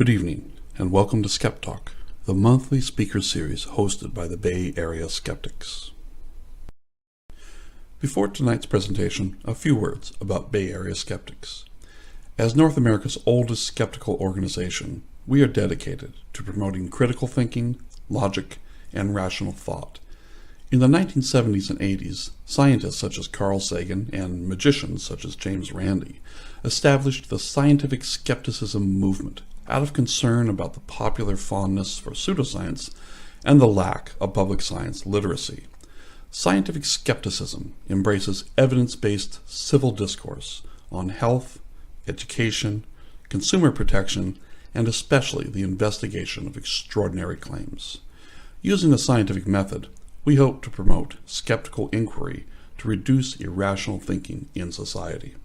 Good evening, and welcome to Skep Talk, the monthly speaker series hosted by the Bay Area Skeptics. Before tonight's presentation, a few words about Bay Area Skeptics. As North America's oldest skeptical organization, we are dedicated to promoting critical thinking, logic, and rational thought. In the 1970s and 80s, scientists such as Carl Sagan and magicians such as James Randi established the scientific skepticism movement out of concern about the popular fondness for pseudoscience and the lack of public science literacy. Scientific skepticism embraces evidence-based civil discourse on health, education, consumer protection, and especially the investigation of extraordinary claims. Using the scientific method, we hope to promote skeptical inquiry to reduce irrational thinking in society.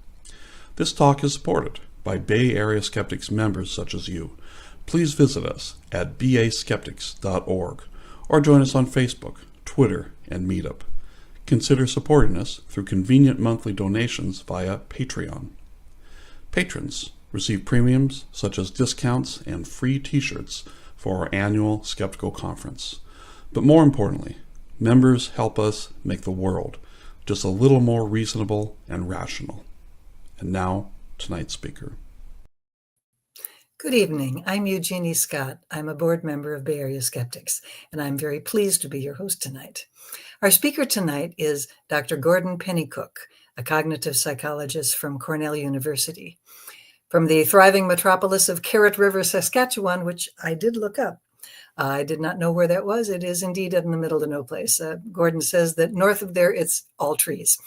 This talk is supported by Bay Area Skeptics members such as you. Please visit us at baskeptics.org or join us on Facebook, Twitter, and Meetup. Consider supporting us through convenient monthly donations via Patreon. Patrons receive premiums such as discounts and free t-shirts for our annual Skeptical Conference. But more importantly, members help us make the world just a little more reasonable and rational. And now, tonight's speaker. Good evening. I'm Eugenie Scott. I'm a board member of Bay Area Skeptics, and I'm very pleased to be your host tonight. Our speaker tonight is Dr. Gordon Pennycook, a cognitive psychologist from Cornell University. From the thriving metropolis of Carrot River, Saskatchewan, which I did look up. I did not know where that was. It is indeed in the middle of no place. Gordon says that north of there, it's all trees.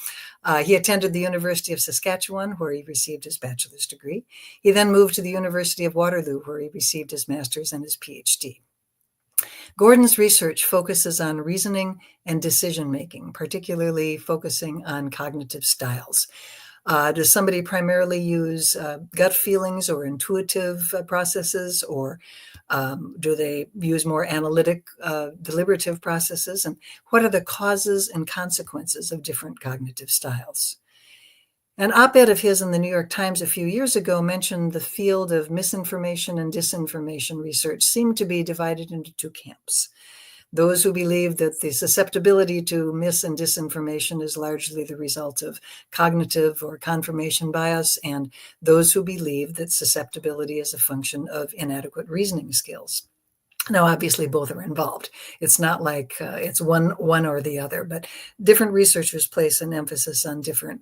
He attended the University of Saskatchewan, where he received his bachelor's degree. He then moved to the University of Waterloo, where he received his master's and his PhD. Gordon's research focuses on reasoning and decision-making, particularly focusing on cognitive styles. Does somebody primarily use gut feelings or intuitive processes, or do they use more analytic, deliberative processes? And what are the causes and consequences of different cognitive styles? An op-ed of his in the New York Times a few years ago mentioned the field of misinformation and disinformation research seemed to be divided into two camps. Those who believe that the susceptibility to mis and disinformation is largely the result of cognitive or confirmation bias, and those who believe that susceptibility is a function of inadequate reasoning skills. Now, obviously, both are involved. It's not like it's one or the other, but different researchers place an emphasis on different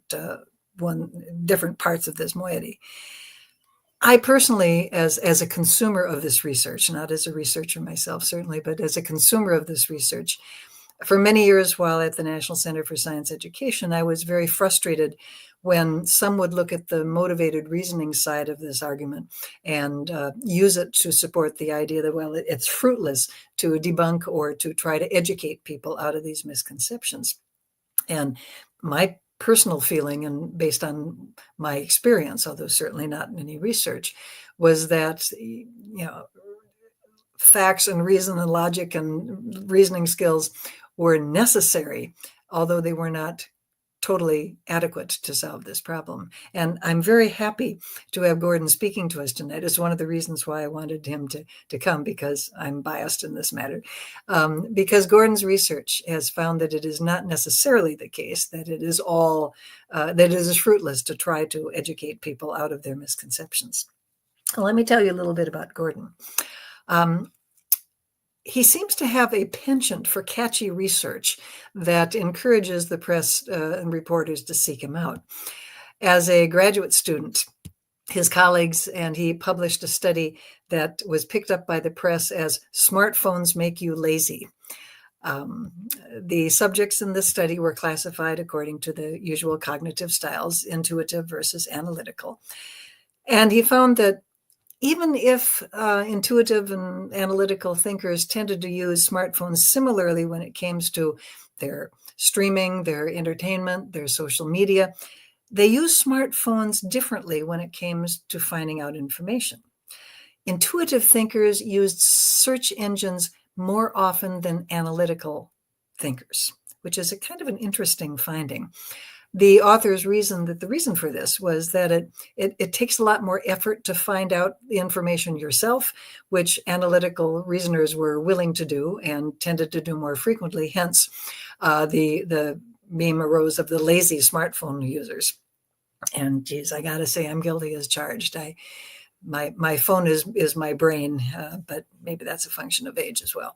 parts of this moiety. I personally, as a consumer of this research, not as a researcher myself, certainly, but as a consumer of this research, for many years while at the National Center for Science Education, I was very frustrated when some would look at the motivated reasoning side of this argument and use it to support the idea that, well, it's fruitless to debunk or to try to educate people out of these misconceptions. And my personal feeling, and based on my experience, although certainly not in any research, was that facts and reason and logic and reasoning skills were necessary, although they were not totally adequate to solve this problem. And I'm very happy to have Gordon speaking to us tonight. It's one of the reasons why I wanted him to come, because I'm biased in this matter. Because Gordon's research has found that it is not necessarily the case that it is fruitless to try to educate people out of their misconceptions. Let me tell you a little bit about Gordon. He seems to have a penchant for catchy research that encourages the press and reporters to seek him out. As a graduate student, his colleagues and he published a study that was picked up by the press as "Smartphones Make You Lazy." The subjects in this study were classified according to the usual cognitive styles, intuitive versus analytical. And he found that even if intuitive and analytical thinkers tended to use smartphones similarly when it came to their streaming, their entertainment, their social media, they use smartphones differently when it came to finding out information. Intuitive thinkers used search engines more often than analytical thinkers, which is a kind of an interesting finding. the authors reasoned that the reason for this was that it takes a lot more effort to find out the information yourself, which analytical reasoners were willing to do and tended to do more frequently. Hence, the meme arose of the lazy smartphone users. And geez, I got to say, I'm guilty as charged. My phone is my brain, but maybe that's a function of age as well.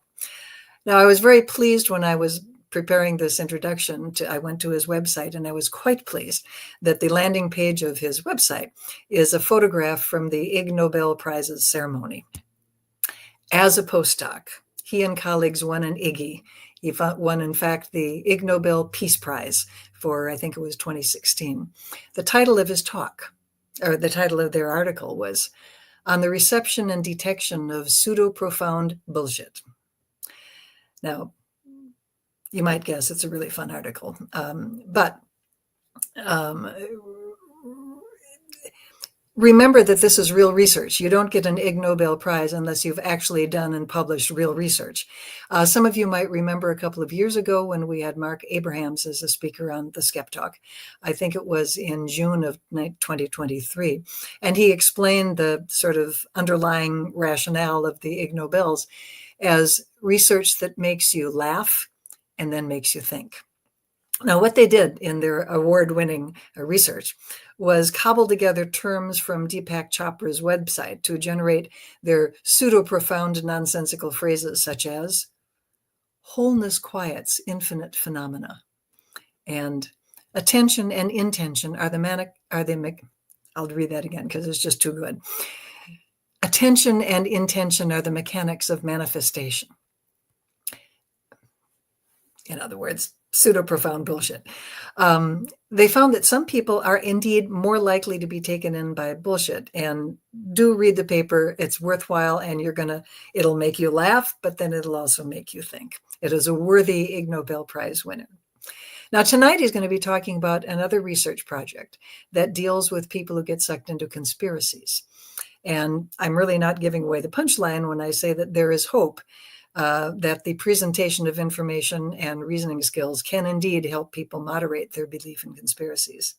Now, I was very pleased when I was preparing this introduction. I went to his website, and I was quite pleased that the landing page of his website is a photograph from the Ig Nobel Prizes ceremony. As a postdoc, he and colleagues won an Iggy. He won, in fact, the Ig Nobel Peace Prize for, I think it was 2016. The title of his talk, or the title of their article, was On the Reception and Detection of Pseudo-Profound Bullshit. Now, you might guess it's a really fun article, but remember that this is real research. You don't get an Ig Nobel Prize unless you've actually done and published real research. Some of you might remember a couple of years ago when we had Mark Abrahams as a speaker on the Skep Talk. I think it was in June of 2023. And he explained the sort of underlying rationale of the Ig Nobels as research that makes you laugh and then makes you think. Now, what they did in their award-winning research was cobble together terms from Deepak Chopra's website to generate their pseudo-profound nonsensical phrases such as wholeness quiets infinite phenomena, and attention and intention are I'll read that again because it's just too good. Attention and intention are the mechanics of manifestation. In other words, pseudo-profound bullshit. They found that some people are indeed more likely to be taken in by bullshit. And do read the paper. It's worthwhile, and it'll make you laugh, but then it'll also make you think. It is a worthy Ig Nobel Prize winner. Now, tonight he's going to be talking about another research project that deals with people who get sucked into conspiracies. And I'm really not giving away the punchline when I say that there is hope that the presentation of information and reasoning skills can indeed help people moderate their belief in conspiracies.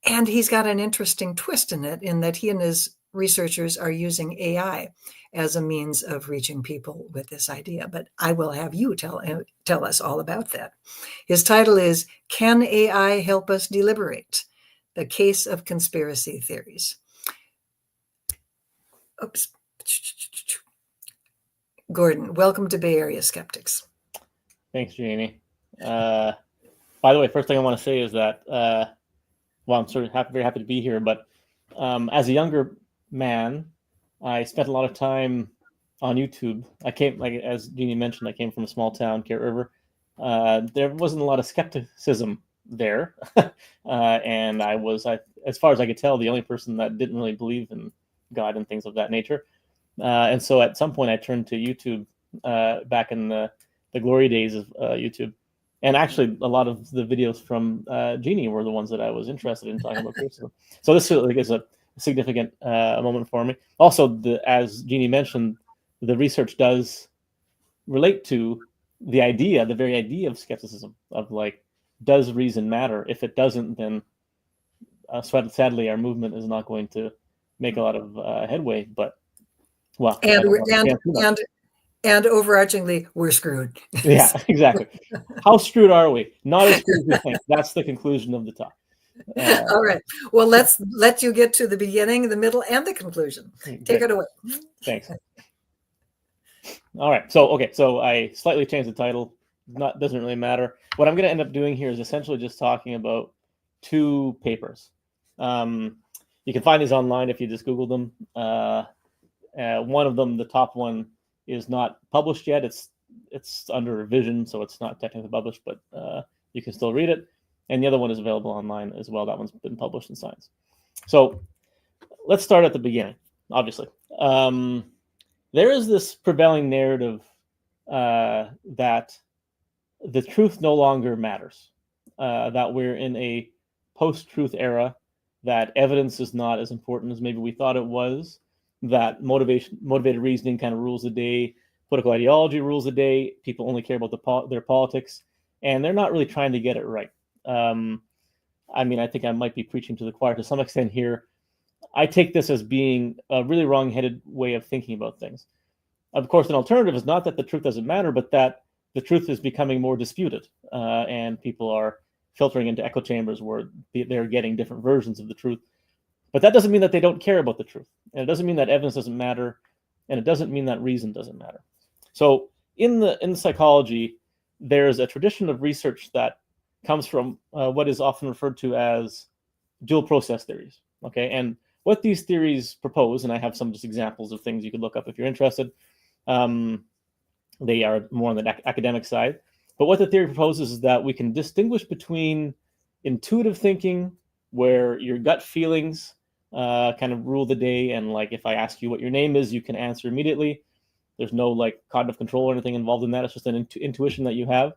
And he's got an interesting twist in it, in that he and his researchers are using AI as a means of reaching people with this idea. But I will have you tell us all about that. His title is Can AI Help Us Deliberate? The Case of Conspiracy Theories. Oops. Gordon, welcome to Bay Area Skeptics. Thanks, Jeannie. By the way, first thing I want to say is that, I'm sort of very happy to be here, but as a younger man, I spent a lot of time on YouTube. I came, like as Jeannie mentioned, I came from a small town, Care River. There wasn't a lot of skepticism there, and I was, as far as I could tell, the only person that didn't really believe in God and things of that nature. And so at some point I turned to YouTube back in the glory days of YouTube. And actually a lot of the videos from Jeannie were the ones that I was interested in talking about criticism. So this is a significant moment for me. Also, as Jeannie mentioned, the research does relate to the very idea of skepticism, of like, does reason matter? If it doesn't, then sadly our movement is not going to make a lot of headway. But well, and overarchingly, we're screwed. Yeah, exactly. How screwed are we? Not as screwed as we think. That's the conclusion of the talk. All right. Well, let's let you get to the beginning, the middle, and the conclusion. Take it away. Thanks. All right. So I slightly changed the title. Doesn't really matter. What I'm going to end up doing here is essentially just talking about two papers. You can find these online if you just Google them. One of them, the top one, is not published yet. It's under revision, so it's not technically published, but you can still read it. And the other one is available online as well. That one's been published in Science. So let's start at the beginning, obviously. There is this prevailing narrative that the truth no longer matters, that we're in a post-truth era, that evidence is not as important as maybe we thought it was, that motivated reasoning kind of rules the day, political ideology rules the day, people only care about their politics, and they're not really trying to get it right. I mean, I think I might be preaching to the choir to some extent here. I take this as being a really wrong-headed way of thinking about things. Of course, an alternative is not that the truth doesn't matter, but that the truth is becoming more disputed, and people are filtering into echo chambers where they're getting different versions of the truth. But that doesn't mean that they don't care about the truth. And it doesn't mean that evidence doesn't matter, and it doesn't mean that reason doesn't matter. So in psychology, there's a tradition of research that comes from what is often referred to as dual process theories. Okay, and what these theories propose, and I have some just examples of things you could look up if you're interested. They are more on the academic side. But what the theory proposes is that we can distinguish between intuitive thinking, where your gut feelings kind of rule the day, and like if I ask you what your name is, you can answer immediately. There's no like cognitive control or anything involved in that. It's just an intuition that you have.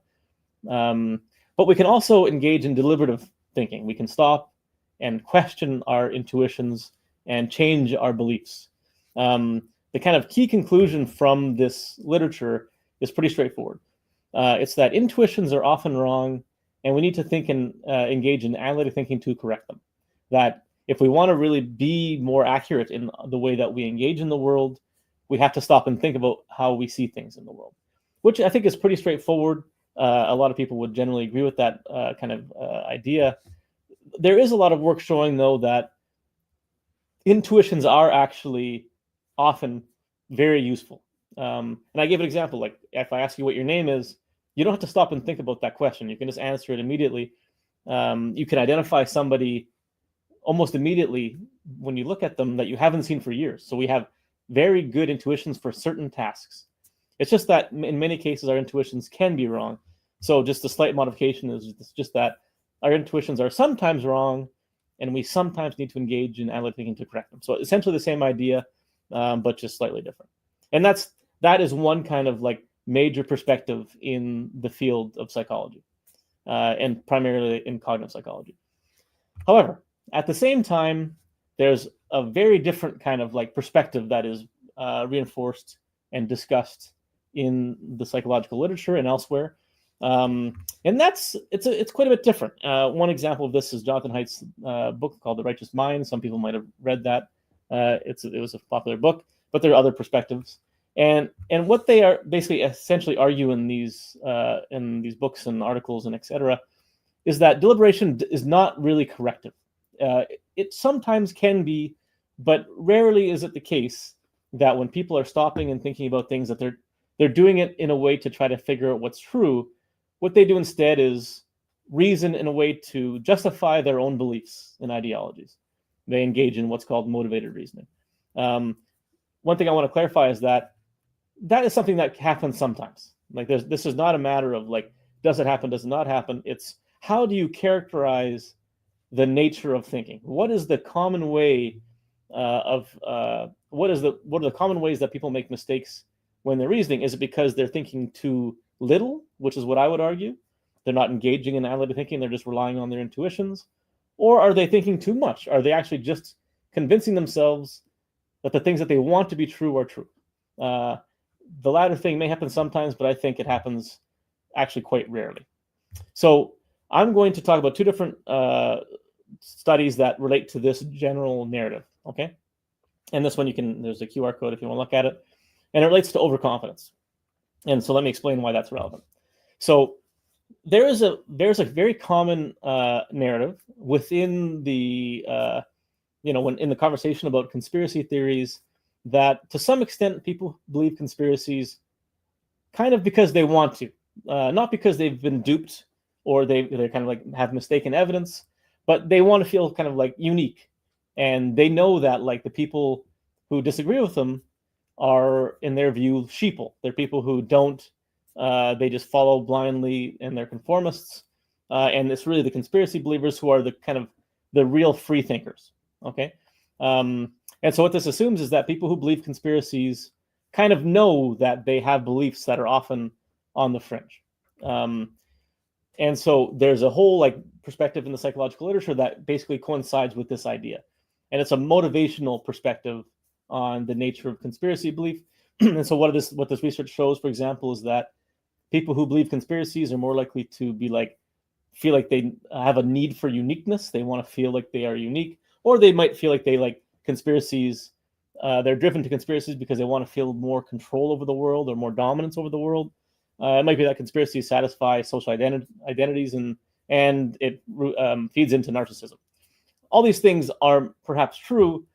But we can also engage in deliberative thinking. We can stop and question our intuitions and change our beliefs. The kind of key conclusion from this literature is pretty straightforward. It's that intuitions are often wrong, and we need to think and engage in analytic thinking to correct them. That if we want to really be more accurate in the way that we engage in the world, we have to stop and think about how we see things in the world, which I think is pretty straightforward. A lot of people would generally agree with that kind of idea. There is a lot of work showing, though, that intuitions are actually often very useful. And I gave an example, like if I ask you what your name is, you don't have to stop and think about that question. You can just answer it immediately. You can identify somebody almost immediately when you look at them that you haven't seen for years. So we have very good intuitions for certain tasks. It's just that in many cases, our intuitions can be wrong. So just a slight modification is just that our intuitions are sometimes wrong, and we sometimes need to engage in analytic thinking to correct them. So essentially the same idea, but just slightly different. And that is one kind of like major perspective in the field of psychology, and primarily in cognitive psychology. However, at the same time, there's a very different kind of like perspective that is reinforced and discussed in the psychological literature and elsewhere. And it's quite a bit different. One example of this is Jonathan Haidt's book called The Righteous Mind. Some people might have read that. It was a popular book, but there are other perspectives. And what they are basically essentially argue in these books and articles and etc. is that deliberation is not really corrective. It sometimes can be, but rarely is it the case that when people are stopping and thinking about things that they're doing it in a way to try to figure out what's true. What they do instead is reason in a way to justify their own beliefs and ideologies. They engage in what's called motivated reasoning. One thing I want to clarify is that is something that happens sometimes. Like this is not a matter of like, does it happen, does it not happen? It's how do you characterize the nature of thinking? What is the common way what are the common ways that people make mistakes when they're reasoning? Is it because they're thinking too little, which is what I would argue? They're not engaging in analytic thinking, they're just relying on their intuitions. Or are they thinking too much? Are they actually just convincing themselves that the things that they want to be true are true? The latter thing may happen sometimes, but I think it happens actually quite rarely. So I'm going to talk about two different studies that relate to this general narrative, okay? And this one there's a QR code if you want to look at it. And it relates to overconfidence. And so let me explain why that's relevant. So there's a very common narrative within the, when in the conversation about conspiracy theories, that to some extent people believe conspiracies kind of because they want to, not because they've been duped or they kind of like have mistaken evidence, but they want to feel kind of like unique. And they know that like the people who disagree with them are, in their view, sheeple. They're people who don't, they just follow blindly and they're conformists. And it's really the conspiracy believers who are the kind of the real free thinkers, okay? And so what this assumes is that people who believe conspiracies kind of know that they have beliefs that are often on the fringe. And so there's a whole like perspective in the psychological literature that basically coincides with this idea. And it's a motivational perspective on the nature of conspiracy belief. And so what this research shows, for example, is that people who believe conspiracies are more likely to be like feel like they have a need for uniqueness. They want to feel like they are unique, or they might feel like they like conspiracies. They're driven to conspiracies because they want to feel more control over the world or more dominance over the world. It might be that conspiracies satisfy social identities, and it feeds into narcissism. All these things are perhaps true,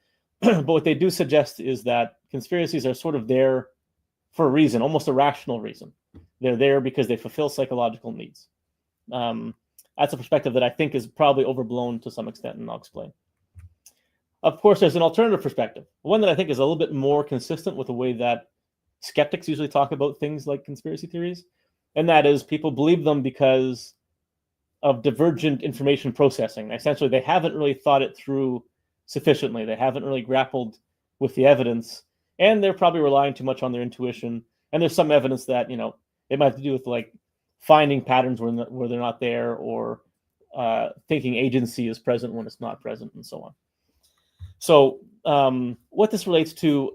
but what they do suggest is that conspiracies are sort of there for a reason, almost a rational reason. They're there because they fulfill psychological needs. That's a perspective that I think is probably overblown to some extent, and I'll explain. Of course, there's an alternative perspective, one that I think is a little bit more consistent with the way that skeptics usually talk about things like conspiracy theories, and that is people believe them because of divergent information processing. Essentially, they haven't really thought it through sufficiently. They haven't really grappled with the evidence, and they're probably relying too much on their intuition. And there's some evidence that, it might have to do with like finding patterns where they're not there, or thinking agency is present when it's not present, and so on. So what this relates to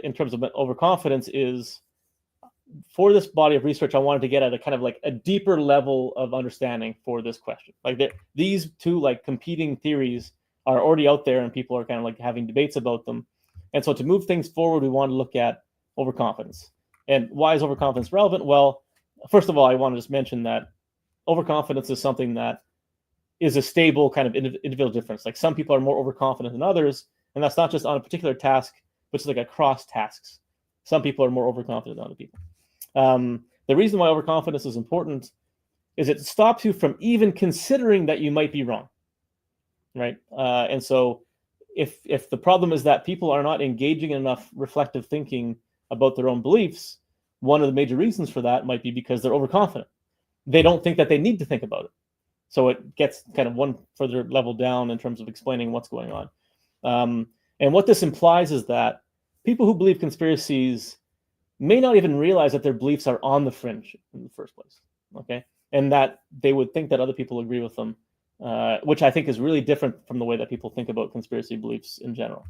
in terms of overconfidence is, for this body of research, I wanted to get at a kind of like a deeper level of understanding for this question. Like these two like competing theories are already out there, and people are kind of like having debates about them. And so to move things forward, we want to look at overconfidence. And why is overconfidence relevant? Well, first of all, I want to just mention that overconfidence is something that is a stable kind of individual difference. Like some people are more overconfident than others, and that's not just on a particular task, but it's like across tasks. Some people are more overconfident than other people. The reason why overconfidence is important is it stops you from even considering that you might be wrong, right? And so if the problem is that people are not engaging in enough reflective thinking about their own beliefs, one of the major reasons for that might be because they're overconfident. They don't think that they need to think about it. So it gets kind of one further level down in terms of explaining what's going on. And what this implies is that people who believe conspiracies may not even realize that their beliefs are on the fringe in the first place, okay? And that they would think that other people agree with them, which I think is really different from the way that people think about conspiracy beliefs in general.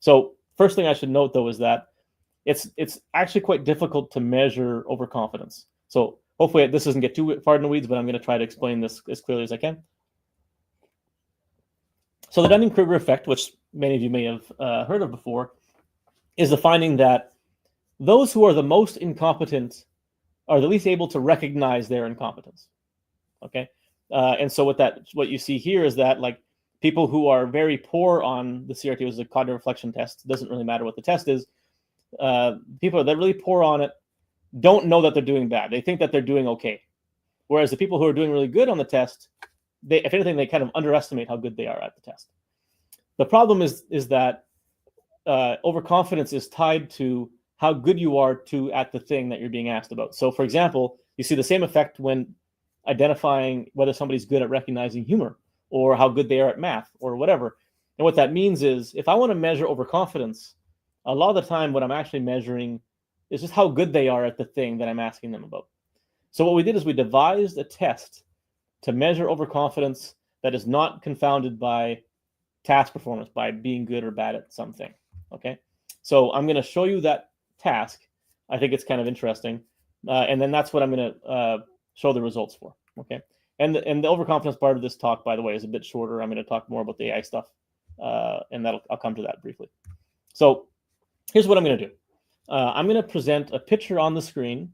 So first thing I should note, though, is that it's actually quite difficult to measure overconfidence. So hopefully this doesn't get too far in the weeds, but I'm going to try to explain this as clearly as I can. So the Dunning-Kruger effect, which many of you may have heard of before, is the finding that those who are the most incompetent are the least able to recognize their incompetence. Okay, and so what you see here is that like people who are very poor on the CRT, which is a cognitive reflection test, doesn't really matter what the test is. People that are really poor on it don't know that they're doing bad. They think that they're doing okay. Whereas the people who are doing really good on the test, if anything, they kind of underestimate how good they are at the test. The problem is that overconfidence is tied to how good you are at the thing that you're being asked about. So, for example, you see the same effect when identifying whether somebody's good at recognizing humor or how good they are at math or whatever. And what that means is if I want to measure overconfidence, a lot of the time what I'm actually measuring is just how good they are at the thing that I'm asking them about. So what we did is we devised a test to measure overconfidence that is not confounded by task performance, by being good or bad at something. Okay, so I'm going to show you that task. I think it's kind of interesting, and then that's what I'm going to show the results for. Okay, and the overconfidence part of this talk, by the way, is a bit shorter. I'm going to talk more about the AI stuff, and I'll come to that briefly. So here's what I'm going to do. I'm going to present a picture on the screen,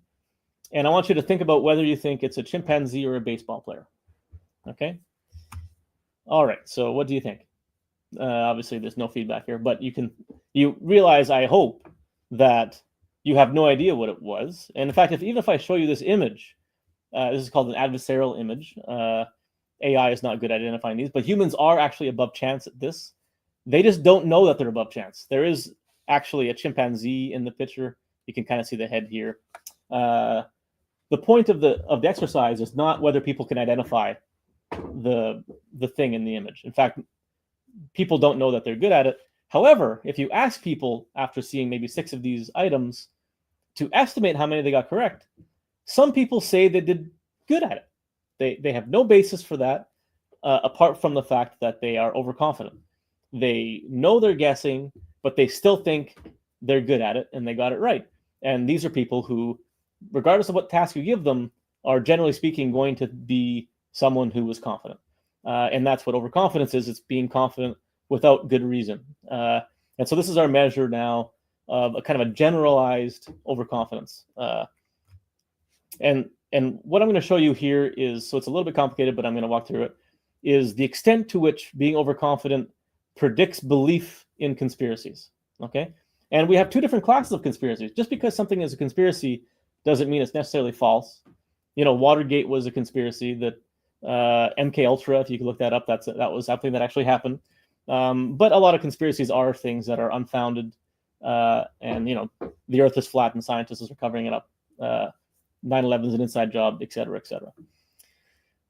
and I want you to think about whether you think it's a chimpanzee or a baseball player. Okay. All right. So what do you think? Obviously, there's no feedback here, but you realize, I hope, that you have no idea what it was. And in fact, even if I show you this image, this is called an adversarial image. AI is not good at identifying these, but humans are actually above chance at this. They just don't know that they're above chance. There is actually a chimpanzee in the picture. You can kind of see the head here. The point of the exercise is not whether people can identify the thing in the image. In fact, people don't know that they're good at it. However, if you ask people after seeing maybe 6 of these items to estimate how many they got correct, some people say they did good at it. They have no basis for that apart from the fact that they are overconfident. They know they're guessing, but they still think they're good at it and they got it right. And these are people who, regardless of what task you give them, are generally speaking going to be someone who was confident. And that's what overconfidence is. It's being confident without good reason. And so this is our measure now of a kind of a generalized overconfidence. And what I'm going to show you here is, so it's a little bit complicated, but I'm going to walk through it, is the extent to which being overconfident predicts belief in conspiracies. Okay? And we have two different classes of conspiracies. Just because something is a conspiracy doesn't mean it's necessarily false. Watergate was a conspiracy. That MK Ultra, if you could look that up, that was something that actually happened. But a lot of conspiracies are things that are unfounded, and the Earth is flat and scientists are covering it up. 9/11 is an inside job, et cetera, et cetera.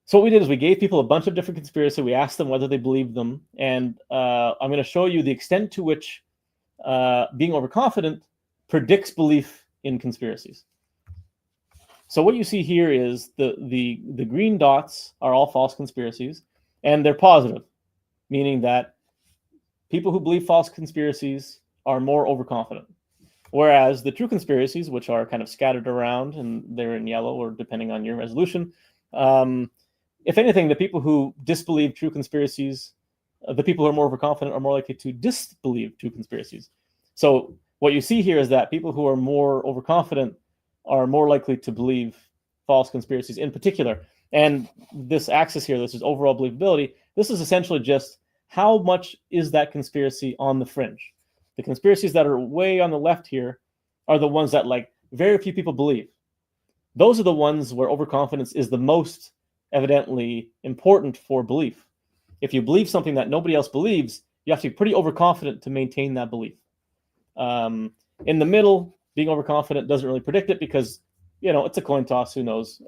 So what we did is we gave people a bunch of different conspiracies. We asked them whether they believed them, and I'm going to show you the extent to which being overconfident predicts belief in conspiracies. So what you see here is the green dots are all false conspiracies, and they're positive, meaning that people who believe false conspiracies are more overconfident. Whereas the true conspiracies, which are kind of scattered around and they're in yellow or depending on your resolution, if anything, the people who disbelieve true conspiracies, the people who are more overconfident are more likely to disbelieve true conspiracies. So what you see here is that people who are more overconfident are more likely to believe false conspiracies in particular. And this axis here, this is overall believability. This is essentially just how much is that conspiracy on the fringe. The conspiracies that are way on the left here are the ones that very few people believe. Those are the ones where overconfidence is the most evidently important for belief. If you believe something that nobody else believes, you have to be pretty overconfident to maintain that belief. In the middle, being overconfident doesn't really predict it because, it's a coin toss, who knows?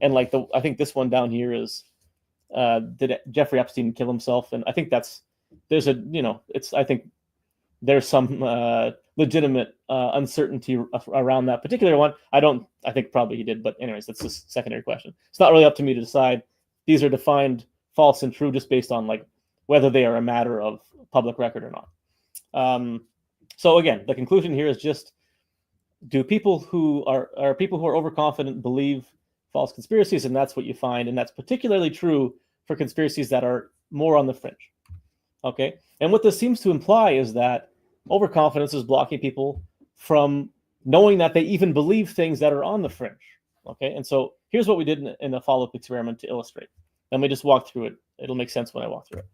And I think this one down here is, did Jeffrey Epstein kill himself? And I think I think there's some legitimate uncertainty around that particular one. I think probably he did, but anyways, that's a secondary question. It's not really up to me to decide. These are defined false and true just based on whether they are a matter of public record or not. So again, the conclusion here is just, do people who are overconfident believe false conspiracies? And that's what you find. And that's particularly true for conspiracies that are more on the fringe. Okay. And what this seems to imply is that overconfidence is blocking people from knowing that they even believe things that are on the fringe. Okay. And so here's what we did in a follow-up experiment to illustrate. Let me just walk through it. It'll make sense when I walk through it.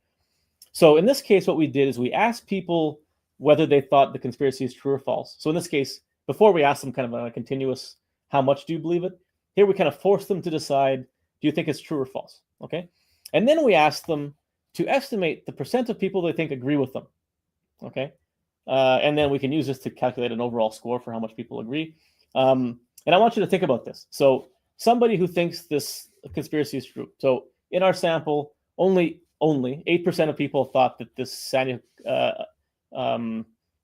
So in this case, what we did is we asked people whether they thought the conspiracy is true or false. So in this case, before we asked them kind of on a continuous, how much do you believe it? Here we kind of forced them to decide, do you think it's true or false? Okay. And then we asked them to estimate the percent of people they think agree with them. Okay. And then we can use this to calculate an overall score for how much people agree. And I want you to think about this. So somebody who thinks this conspiracy is true. So in our sample, only 8% of people thought that this Sanya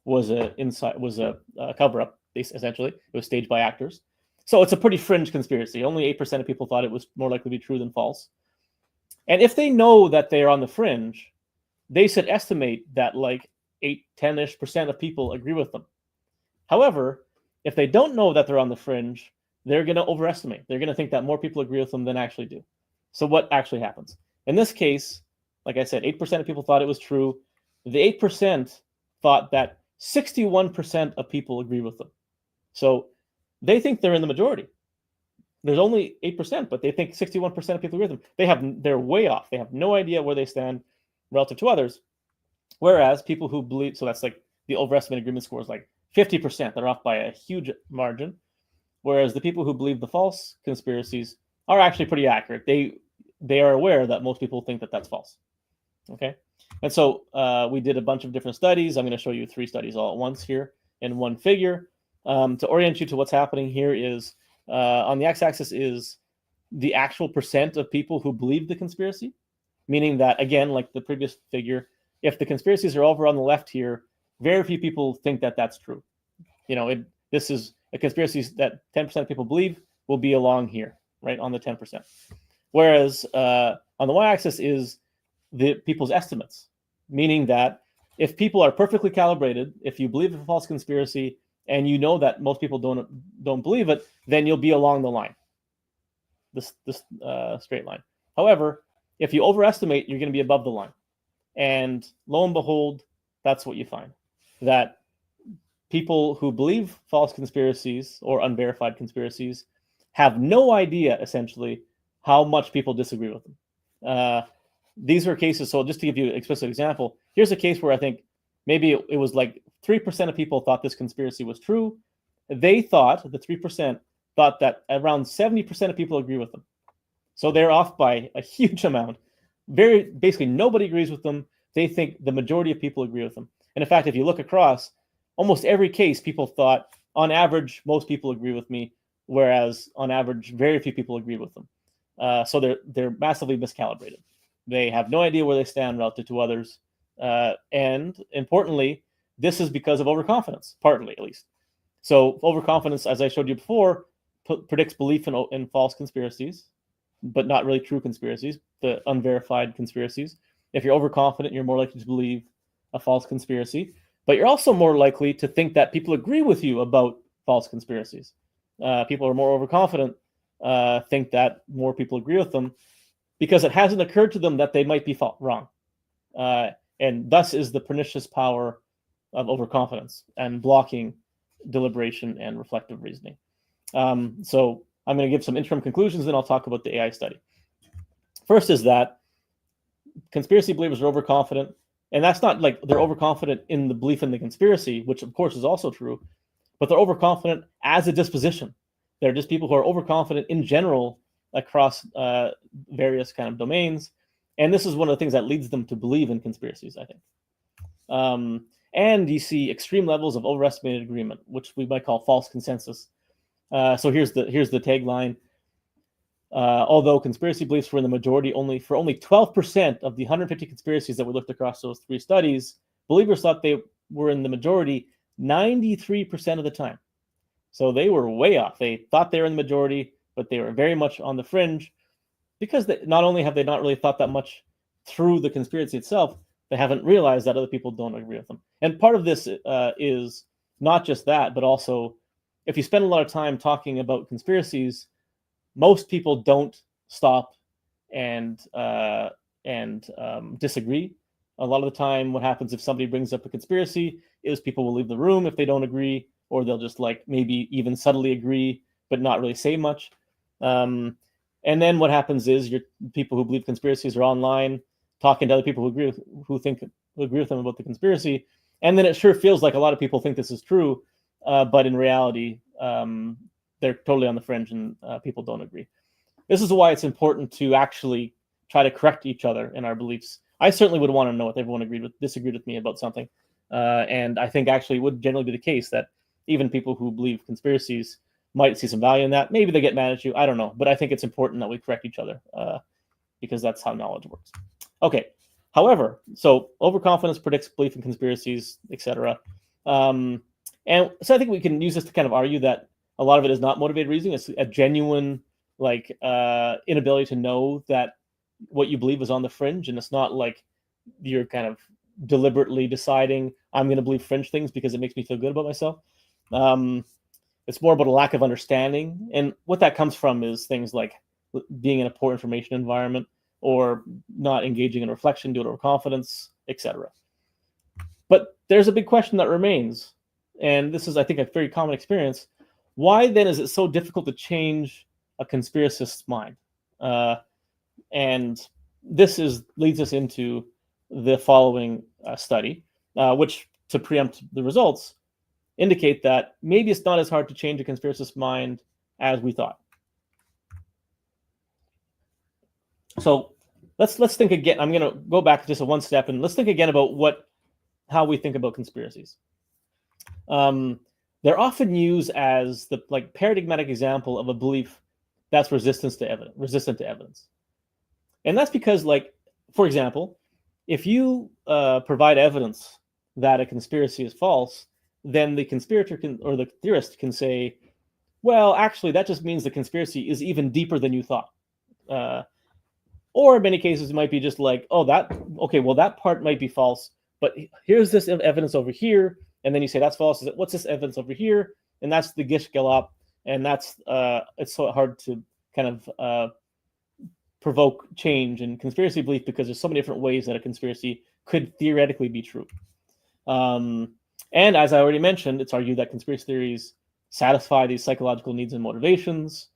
was a cover-up, essentially. It was staged by actors. So it's a pretty fringe conspiracy. Only 8% of people thought it was more likely to be true than false. And if they know that they are on the fringe, they should estimate that 10-ish% of people agree with them. However, if they don't know that they're on the fringe, they're going to overestimate. They're going to think that more people agree with them than actually do. So what actually happens? In this case, like I said, 8% of people thought it was true. The 8% thought that 61% of people agree with them. So they think they're in the majority. There's only 8%, but they think 61% of people agree with them. They're way off. They have no idea where they stand relative to others. Whereas people who believe, so that's the overestimate agreement score is 50%. They're off by a huge margin. Whereas the people who believe the false conspiracies are actually pretty accurate. They are aware that most people think that that's false. Okay. And so we did a bunch of different studies. I'm going to show you 3 studies all at once here in one figure. To orient you to what's happening here is on the x-axis is the actual percent of people who believe the conspiracy, meaning that, again, like the previous figure, if the conspiracies are over on the left here, very few people think that that's true. This is a conspiracy that 10% of people believe will be along here, right, on the 10%. Whereas on the y-axis is the people's estimates, meaning that if people are perfectly calibrated, if you believe a false conspiracy and you know that most people don't believe it, then you'll be along the line, this straight line. However, if you overestimate, you're going to be above the line. And lo and behold, that's what you find. That people who believe false conspiracies or unverified conspiracies have no idea, essentially, how much people disagree with them. These are cases, so just to give you an explicit example, here's a case where I think maybe it was like 3% of people thought this conspiracy was true. They thought, the 3% thought that around 70% of people agree with them. So they're off by a huge amount. Basically, nobody agrees with them. They think the majority of people agree with them. And in fact, if you look across, almost every case, people thought, on average, most people agree with me, whereas on average, very few people agree with them. So they're massively miscalibrated. They have no idea where they stand relative to others. And importantly, this is because of overconfidence, partly at least. So overconfidence, as I showed you before, predicts belief in false conspiracies, but not really true conspiracies, the unverified conspiracies. If you're overconfident, you're more likely to believe a false conspiracy, but you're also more likely to think that people agree with you about false conspiracies. People who are more overconfident think that more people agree with them because it hasn't occurred to them that they might be wrong. And thus is the pernicious power of overconfidence and blocking deliberation and reflective reasoning. So I'm going to give some interim conclusions, then I'll talk about the AI study. First is that conspiracy believers are overconfident, and that's not like they're overconfident in the belief in the conspiracy, which of course is also true, but they're overconfident as a disposition. They're just people who are overconfident in general across various kind of domains. And this is one of the things that leads them to believe in conspiracies, I think. And you see extreme levels of overestimated agreement, which we might call false consensus. So here's the tagline. Although conspiracy beliefs were in the majority for only 12% of the 150 conspiracies that were looked across those 3 studies, believers thought they were in the majority 93% of the time. So they were way off. They thought they were in the majority, but they were very much on the fringe because not only have they not really thought that much through the conspiracy itself, they haven't realized that other people don't agree with them. And part of this is not just that, but also if you spend a lot of time talking about conspiracies, most people don't stop and disagree. A lot of the time, what happens if somebody brings up a conspiracy is people will leave the room if they don't agree, or they'll just like maybe even subtly agree, but not really say much. And then what happens is people who believe conspiracies are online talking to other people who agree with them about the conspiracy. And then it sure feels like a lot of people think this is true, but in reality, they're totally on the fringe and people don't agree. This is why it's important to actually try to correct each other in our beliefs. I certainly would want to know if everyone disagreed with me about something. And I think actually it would generally be the case that even people who believe conspiracies might see some value in that. Maybe they get mad at you. I don't know. But I think it's important that we correct each other because that's how knowledge works. Okay. However, so overconfidence predicts belief in conspiracies, etc. And so I think we can use this to kind of argue that a lot of it is not motivated reasoning. It's a genuine inability to know that what you believe is on the fringe. And it's not like you're kind of deliberately deciding I'm going to believe fringe things because it makes me feel good about myself. It's more about a lack of understanding. And what that comes from is things like being in a poor information environment or not engaging in reflection due to overconfidence, etc. But there's a big question that remains. And this is, I think, a very common experience. Why then is it so difficult to change a conspiracist's mind? And this leads us into the following study, which, to preempt the results, indicate that maybe it's not as hard to change a conspiracist's mind as we thought. So let's think again. I'm going to go back just one step and let's think again about how we think about conspiracies. They're often used as the paradigmatic example of a belief that's resistant to evidence. And that's because, for example, if you provide evidence that a conspiracy is false, then the conspirator or the theorist can say, well, actually, that just means the conspiracy is even deeper than you thought. Or in many cases, it might be just like, that part might be false, but here's this evidence over here. And then you say, that's false. What's this evidence over here? And that's the gish gallop. And that's, it's so hard to kind of provoke change in conspiracy belief because there's so many different ways that a conspiracy could theoretically be true. And as I already mentioned, it's argued that conspiracy theories satisfy these psychological needs and motivations.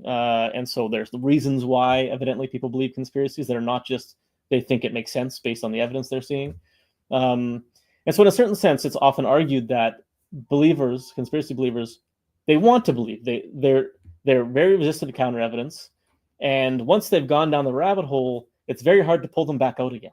And so there's the reasons why evidently people believe conspiracies that are not just they think it makes sense based on the evidence they're seeing. And so in a certain sense, it's often argued that believers, conspiracy believers, they want to believe. They're very resistant to counter evidence. And once they've gone down the rabbit hole, it's very hard to pull them back out again.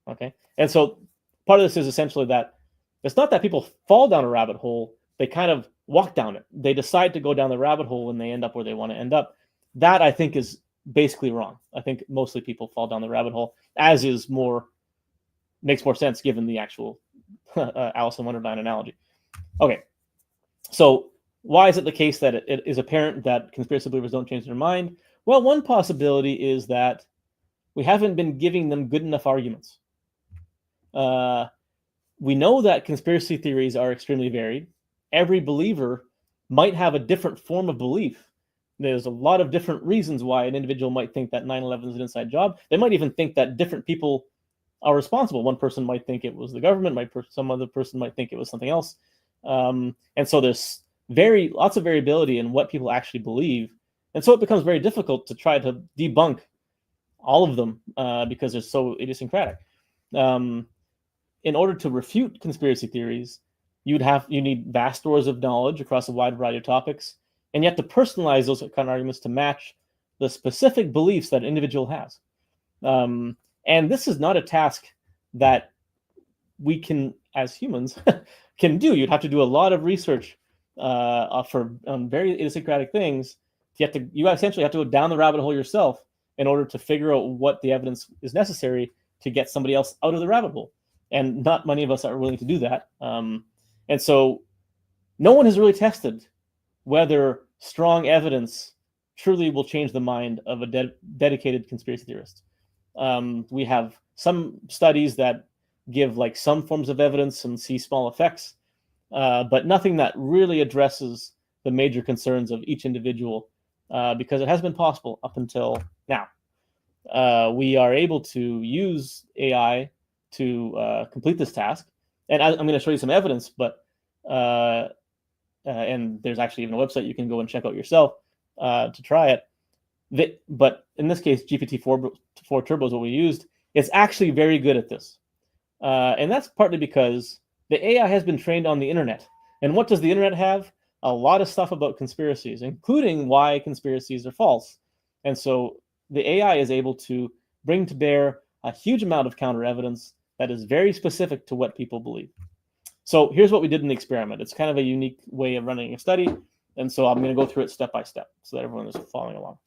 Okay. And so part of this is essentially that it's not that people fall down a rabbit hole, they kind of walk down it. They decide to go down the rabbit hole and they end up where they want to end up. That I think is basically wrong. I think mostly people fall down the rabbit hole, as makes more sense given the actual Alice in Wonderland analogy. Okay. So why is it the case that it is apparent that conspiracy believers don't change their mind? Well, one possibility is that we haven't been giving them good enough arguments. We know that conspiracy theories are extremely varied. Every believer might have a different form of belief. There's a lot of different reasons why an individual might think that 9/11 is an inside job. They might even think that different people are responsible. One person might think it was the government. Some other person might think it was something else. And so there's lots of variability in what people actually believe. And so it becomes very difficult to try to debunk all of them because they're so idiosyncratic. In order to refute conspiracy theories, you need vast stores of knowledge across a wide variety of topics, and you have to personalize those kind of arguments to match the specific beliefs that an individual has. And this is not a task that we can, as humans, can do. You'd have to do a lot of research on very idiosyncratic things. You essentially have to go down the rabbit hole yourself in order to figure out what the evidence is necessary to get somebody else out of the rabbit hole. And not many of us are willing to do that. And so no one has really tested whether strong evidence truly will change the mind of a dedicated conspiracy theorist. We have some studies that give like some forms of evidence and see small effects, but nothing that really addresses the major concerns of each individual, because it has been possible up until now. We are able to use AI to complete this task. And I'm going to show you some evidence, but and there's actually even a website you can go and check out yourself to try it. But in this case, GPT-4 Turbo is what we used. It's actually very good at this. And that's partly because the AI has been trained on the internet. And what does the internet have? A lot of stuff about conspiracies, including why conspiracies are false. And so the AI is able to bring to bear a huge amount of counter evidence that is very specific to what people believe. So here's what we did in the experiment. It's kind of a unique way of running a study. And so I'm going to go through it step by step so that everyone is following along.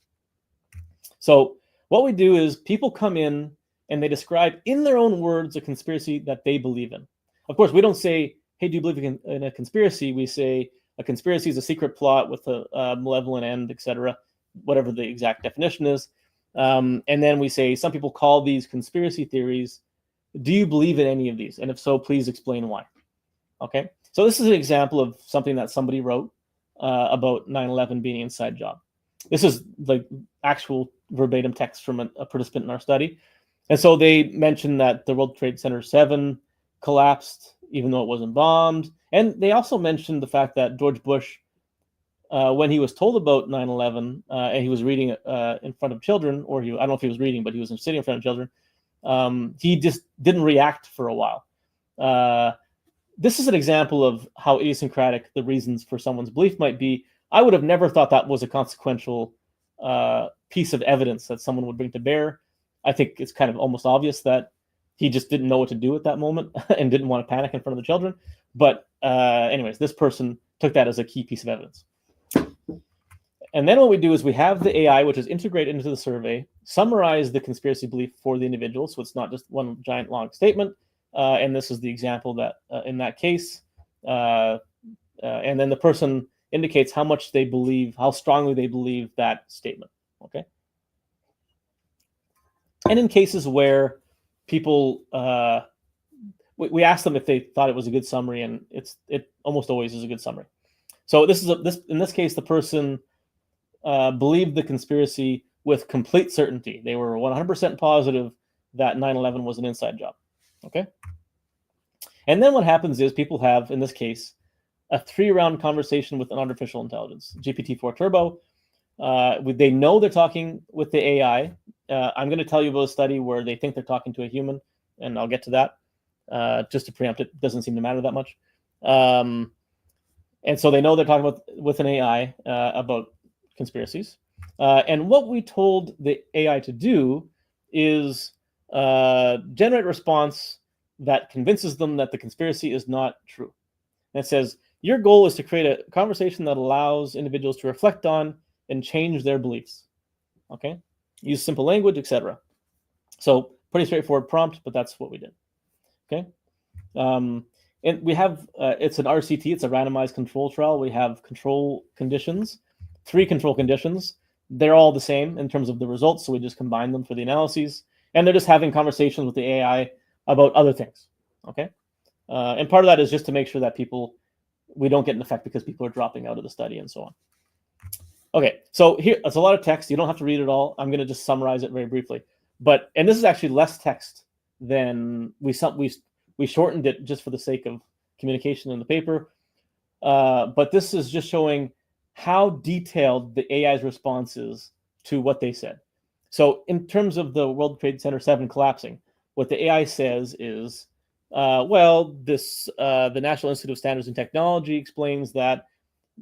So what we do is people come in and they describe in their own words a conspiracy that they believe in. Of course, we don't say, hey, do you believe in a conspiracy? We say a conspiracy is a secret plot with a malevolent end, etc., whatever the exact definition is. And then we say, some people call these conspiracy theories. Do you believe in any of these? And if so, please explain why. Okay. So this is an example of something that somebody wrote about 9/11 being an inside job. This is like actual verbatim text from a participant in our study. And so they mentioned that the World Trade Center 7 collapsed, even though it wasn't bombed. And they also mentioned the fact that George Bush, when he was told about 9/11, and he was reading in front of children, I don't know if he was reading, but he was sitting in front of children, he just didn't react for a while. This is an example of how idiosyncratic the reasons for someone's belief might be. I would have never thought that was a consequential piece of evidence that someone would bring to bear. I think it's kind of almost obvious that he just didn't know what to do at that moment and didn't want to panic in front of the children. But anyways, this person took that as a key piece of evidence. And then what we do is we have the AI, which is integrated into the survey, summarize the conspiracy belief for the individual. So it's not just one giant long statement. And this is the example that in that case. And then the person indicates how much they believe, how strongly they believe that statement. Okay. And in cases where people, we ask them if they thought it was a good summary, and it almost always is a good summary. So in this case, the person believed the conspiracy with complete certainty. They were 100% positive that 9/11 was an inside job. Okay. And then what happens is people have, in this case, a 3-round conversation with an artificial intelligence, GPT-4 Turbo. They know they're talking with the AI. I'm going to tell you about a study where they think they're talking to a human, and I'll get to that. Just to preempt it, doesn't seem to matter that much. And so they know they're talking with an AI about conspiracies. And what we told the AI to do is generate a response that convinces them that the conspiracy is not true. And it says, your goal is to create a conversation that allows individuals to reflect on and change their beliefs. Okay? Use simple language, etc. So pretty straightforward prompt, but that's what we did. Okay? And we have, it's an RCT, it's a randomized control trial. We have control conditions, 3 control conditions. They're all the same in terms of the results, so we just combine them for the analyses. And they're just having conversations with the AI about other things, okay? And part of that is just to make sure that we don't get an effect because people are dropping out of the study and so on. Okay, so here, it's a lot of text. You don't have to read it all. I'm going to just summarize it very briefly. And this is actually less text than we shortened it just for the sake of communication in the paper. But this is just showing how detailed the AI's response is to what they said. So in terms of the World Trade Center 7 collapsing, what the AI says is, the National Institute of Standards and Technology explains that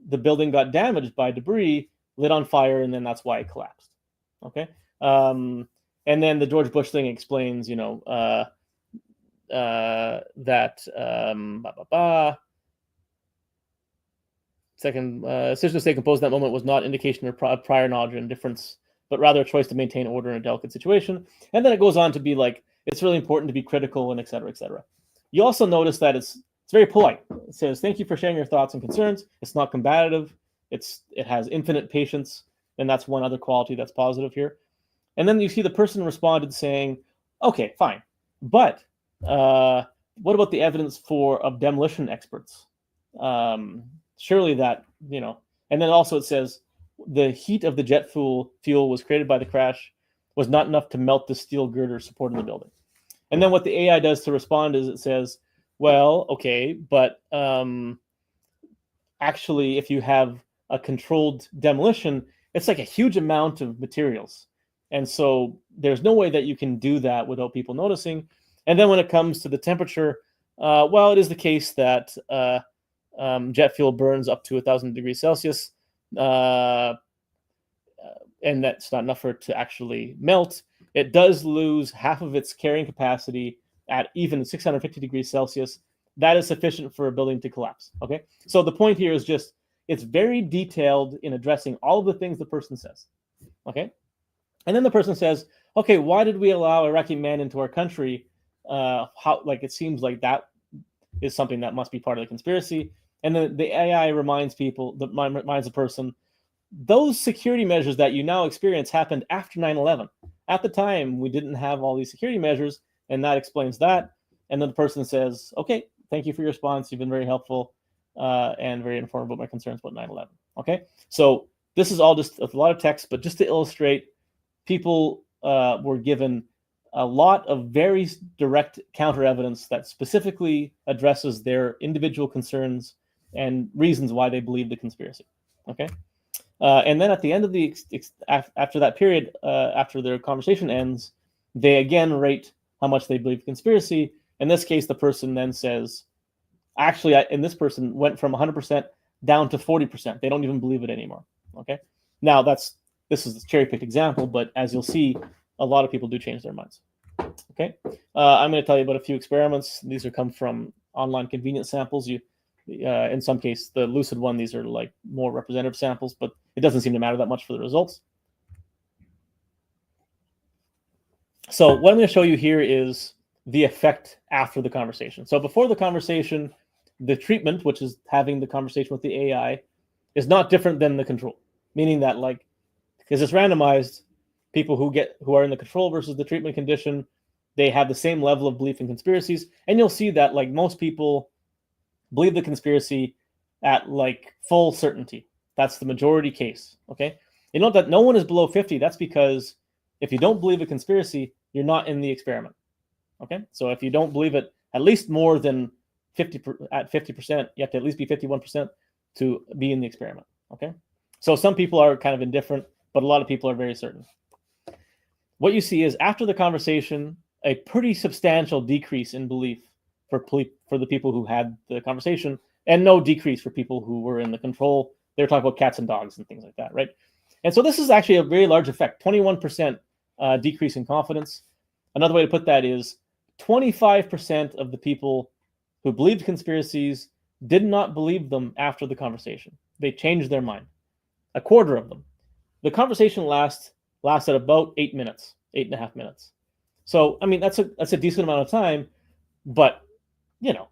the building got damaged by debris, lit on fire, and then that's why it collapsed. Okay. And then the George Bush thing explains, second, decision to stay composed in that moment was not indication of prior knowledge or indifference, but rather a choice to maintain order in a delicate situation. And then it goes on to be like, it's really important to be critical and et cetera, et cetera. You also notice that it's very polite. It says, thank you for sharing your thoughts and concerns. It's not combative. It has infinite patience. And that's one other quality that's positive here. And then you see the person responded saying, okay, fine. But what about the evidence of demolition experts? Surely that, and then also it says the heat of the jet fuel was created by the crash was not enough to melt the steel girder supporting the building. And then what the AI does to respond is it says, well, okay, but actually, if you have a controlled demolition, it's like a huge amount of materials. And so there's no way that you can do that without people noticing. And then when it comes to the temperature, it is the case that jet fuel burns up to 1,000 degrees Celsius, and that's not enough for it to actually melt. It does lose half of its carrying capacity at even 650 degrees Celsius. That is sufficient for a building to collapse. Okay, so the point here is just it's very detailed in addressing all of the things the person says. Okay, and then the person says, okay, why did we allow Iraqi men into our country? It seems like that is something that must be part of the conspiracy. And then the AI reminds the person, those security measures that you now experience happened after 9/11. At the time, we didn't have all these security measures, and that explains that. And then the person says, okay, thank you for your response. You've been very helpful and very informed about my concerns about 9/11. Okay, so this is all just a lot of text, but just to illustrate, people were given a lot of very direct counter evidence that specifically addresses their individual concerns and reasons why they believe the conspiracy. Okay, and then at the end of after that period, after their conversation ends, they again rate how much they believe the conspiracy. In this case, the person then says, actually, and this person went from 100% down to 40%. They don't even believe it anymore. Okay, now this is a cherry-picked example, but as you'll see, a lot of people do change their minds. Okay, I'm going to tell you about a few experiments. These are come from online convenience samples. In some case, the lucid one, these are like more representative samples, but it doesn't seem to matter that much for the results. So what I'm going to show you here is the effect after the conversation. So before the conversation, the treatment, which is having the conversation with the AI, is not different than the control, meaning that because it's randomized, people who are in the control versus the treatment condition, they have the same level of belief in conspiracies. And you'll see that most people believe the conspiracy at full certainty. That's the majority case. Okay. You know that no one is below 50. That's because if you don't believe a conspiracy, you're not in the experiment. Okay, so if you don't believe it at least more than 50%, you have to at least be 51% to be in the experiment. Okay, so some people are kind of indifferent, but a lot of people are very certain. What you see is after the conversation, a pretty substantial decrease in belief for the people who had the conversation, and no decrease for people who were in the control. They're talking about cats and dogs and things like that, right? And so this is actually a very large effect, 21% decrease in confidence. Another way to put that is 25% of the people who believed conspiracies did not believe them after the conversation. They changed their mind. A quarter of them. The conversation lasted about 8 minutes, 8.5 minutes. So, I mean, that's a decent amount of time, but, you know,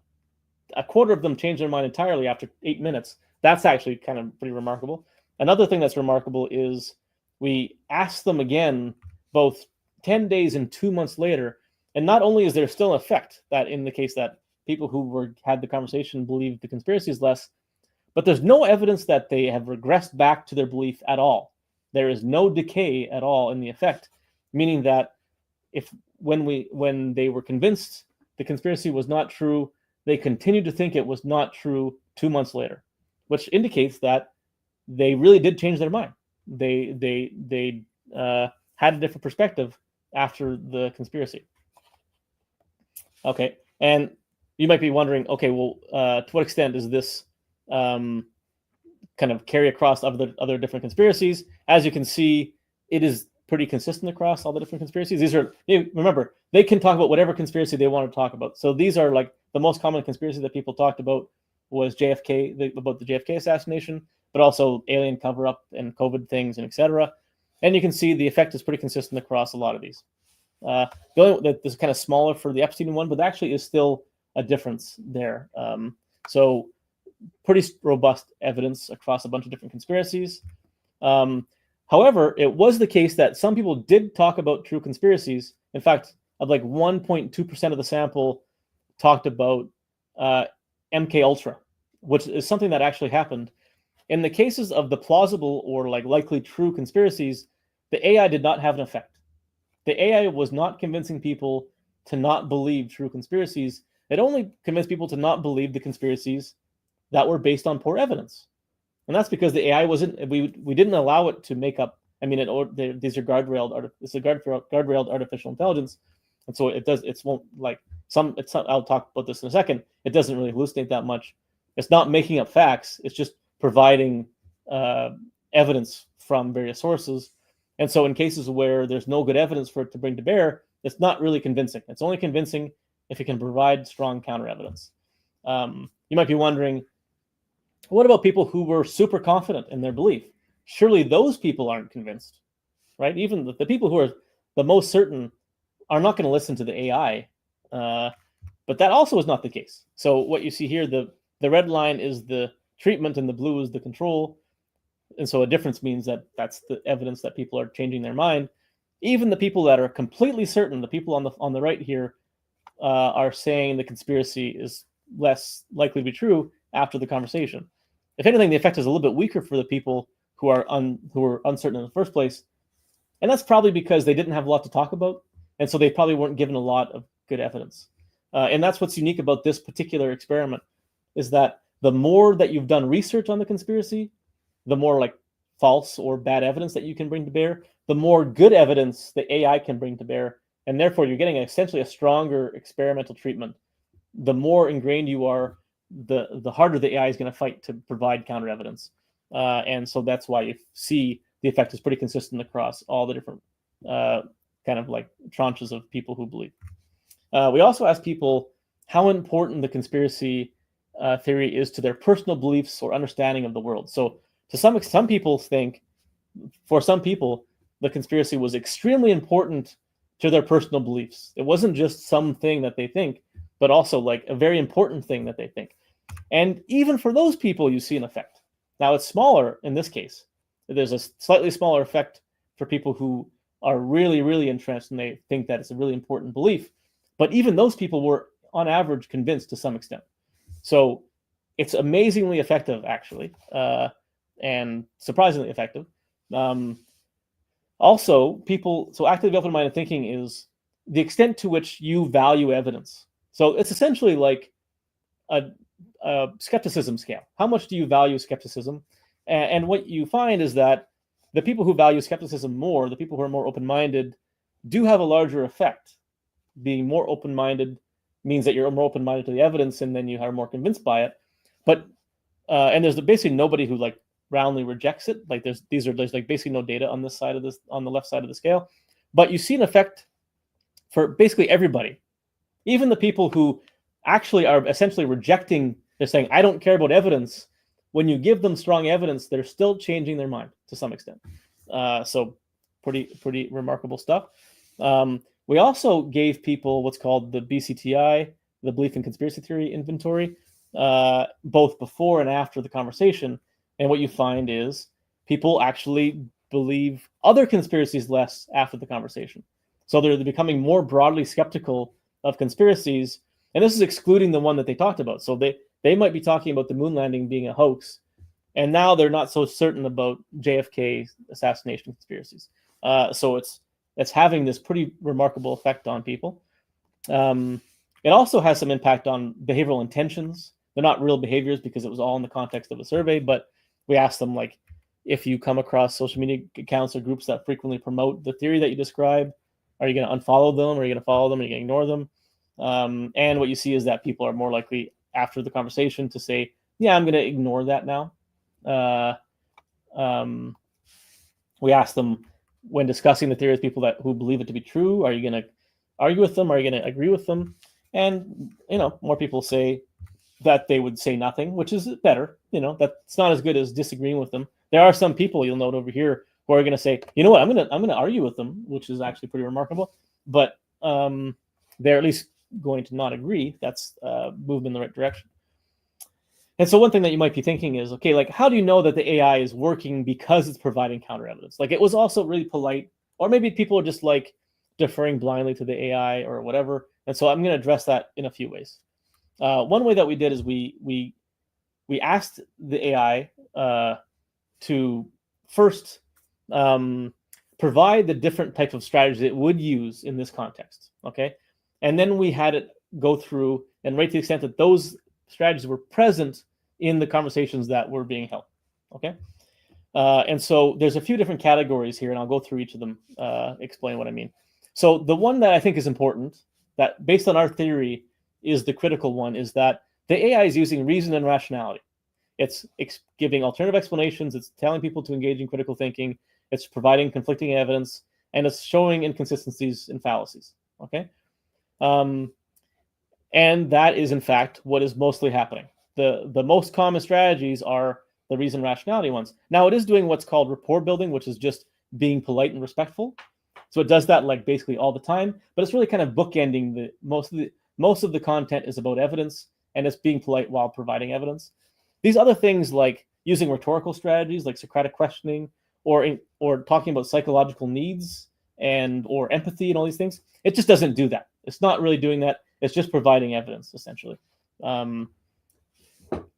a quarter of them changed their mind entirely after 8 minutes. That's actually kind of pretty remarkable. Another thing that's remarkable is we asked them again, both 10 days and 2 months later, and not only is there still an effect that in the case that people who had the conversation believed the conspiracies less, but there's no evidence that they have regressed back to their belief at all. There is no decay at all in the effect, meaning that when they were convinced the conspiracy was not true, they continued to think it was not true 2 months later, which indicates that they really did change their mind. They had a different perspective after the conspiracy. Okay, and you might be wondering, okay, well, to what extent does this kind of carry across other different conspiracies? As you can see, it is pretty consistent across all the different conspiracies. These are, remember, they can talk about whatever conspiracy they want to talk about. So these are like the most common conspiracy that people talked about was JFK, about the JFK assassination, but also alien cover-up and COVID things and etc. And you can see the effect is pretty consistent across a lot of these. The only that is kind of smaller for the Epstein one, but there actually is still a difference there. So pretty robust evidence across a bunch of different conspiracies. However, it was the case that some people did talk about true conspiracies. In fact, of like 1.2% of the sample talked about MK Ultra, which is something that actually happened. In the cases of the plausible or like likely true conspiracies, the AI did not have an effect. The AI was not convincing people to not believe true conspiracies. It only convinced people to not believe the conspiracies that were based on poor evidence. And that's because the AI wasn't, we didn't allow it to make up, I mean, these are guardrailed artificial intelligence. And so it won't like I'll talk about this in a second. It doesn't really hallucinate that much. It's not making up facts. It's just providing evidence from various sources. And so in cases where there's no good evidence for it to bring to bear, it's not really convincing. It's only convincing if it can provide strong counter evidence. You might be wondering, what about people who were super confident in their belief? Surely those people aren't convinced, right? Even the people who are the most certain are not going to listen to the AI. But that also is not the case. So what you see here, the red line is the treatment and the blue is the control. And so a difference means that that's the evidence that people are changing their mind. Even the people that are completely certain, the people on the right here, are saying the conspiracy is less likely to be true after the conversation. If anything, the effect is a little bit weaker for the people who are uncertain in the first place. And that's probably because they didn't have a lot to talk about. And so they probably weren't given a lot of good evidence. And that's what's unique about this particular experiment, is that the more that you've done research on the conspiracy, the more like false or bad evidence that you can bring to bear, the more good evidence the AI can bring to bear. And therefore, you're getting essentially a stronger experimental treatment. The more ingrained you are, the harder the AI is going to fight to provide counter evidence. And so that's why you see the effect is pretty consistent across all the different kind of like tranches of people who believe. We also ask people how important the conspiracy theory is to their personal beliefs or understanding of the world. So to some people think, for some people, the conspiracy was extremely important to their personal beliefs. It wasn't just something that they think, but also like a very important thing that they think. And even for those people, you see an effect. Now it's smaller in this case. There's a slightly smaller effect for people who are really, really entrenched and they think that it's a really important belief. But even those people were, on average, convinced to some extent. So it's amazingly effective, actually, and surprisingly effective. Also, people, so active open-minded thinking is the extent to which you value evidence. So it's essentially like a skepticism scale. How much do you value skepticism? And what you find is that the people who value skepticism more, the people who are more open-minded, do have a larger effect. Being more open-minded means that you're more open-minded to the evidence, and then you are more convinced by it. But and there's basically nobody who like roundly rejects it. Like there's like basically no data on this side of this, on the left side of the scale. But you see an effect for basically everybody, even the people who actually are essentially rejecting. They're saying, I don't care about evidence. When you give them strong evidence, they're still changing their mind to some extent. So pretty remarkable stuff. We also gave people what's called the BCTI, the Belief in Conspiracy Theory Inventory, both before and after the conversation. And what you find is people actually believe other conspiracies less after the conversation. So they're becoming more broadly skeptical of conspiracies. And this is excluding the one that they talked about. So they might be talking about the moon landing being a hoax, and now they're not so certain about JFK assassination conspiracies. So it's having this pretty remarkable effect on people. It also has some impact on behavioral intentions. They're not real behaviors because it was all in the context of a survey, but we asked them, like, if you come across social media accounts or groups that frequently promote the theory that you describe, are you going to unfollow them? Are you going to follow them? Are you going to ignore them? And what you see is that people are more likely after the conversation to say, yeah, I'm going to ignore that now. We asked them, when discussing the theory with people who believe it to be true, are you going to argue with them? Are you going to agree with them? And, more people say that they would say nothing, which is better. That's not as good as disagreeing with them. There are some people you'll note over here who are going to say, you know what, I'm going to argue with them, which is actually pretty remarkable. But they're at least going to not agree. That's a move in the right direction. And so one thing that you might be thinking is, okay, like, how do you know that the AI is working because it's providing counter evidence? Like, it was also really polite, or maybe people are just like deferring blindly to the AI or whatever. And so I'm going to address that in a few ways. One way that we did is we asked the AI to first provide the different types of strategies it would use in this context. Okay. And then we had it go through and rate the extent that those strategies were present in the conversations that were being held. Okay. And so there's a few different categories here, and I'll go through each of them, explain what I mean. So the one that I think is important, that based on our theory is the critical one, is that the AI is using reason and rationality. It's giving alternative explanations. It's telling people to engage in critical thinking. It's providing conflicting evidence, and it's showing inconsistencies and fallacies. Okay. And that is, in fact, what is mostly happening. The most common strategies are the reason rationality ones. Now, it is doing what's called rapport building, which is just being polite and respectful. So it does that like basically all the time, but it's really kind of bookending most of the content is about evidence, and it's being polite while providing evidence. These other things, like using rhetorical strategies like Socratic questioning, or talking about psychological needs or empathy and all these things, it just doesn't do that. It's not really doing that. It's just providing evidence, essentially.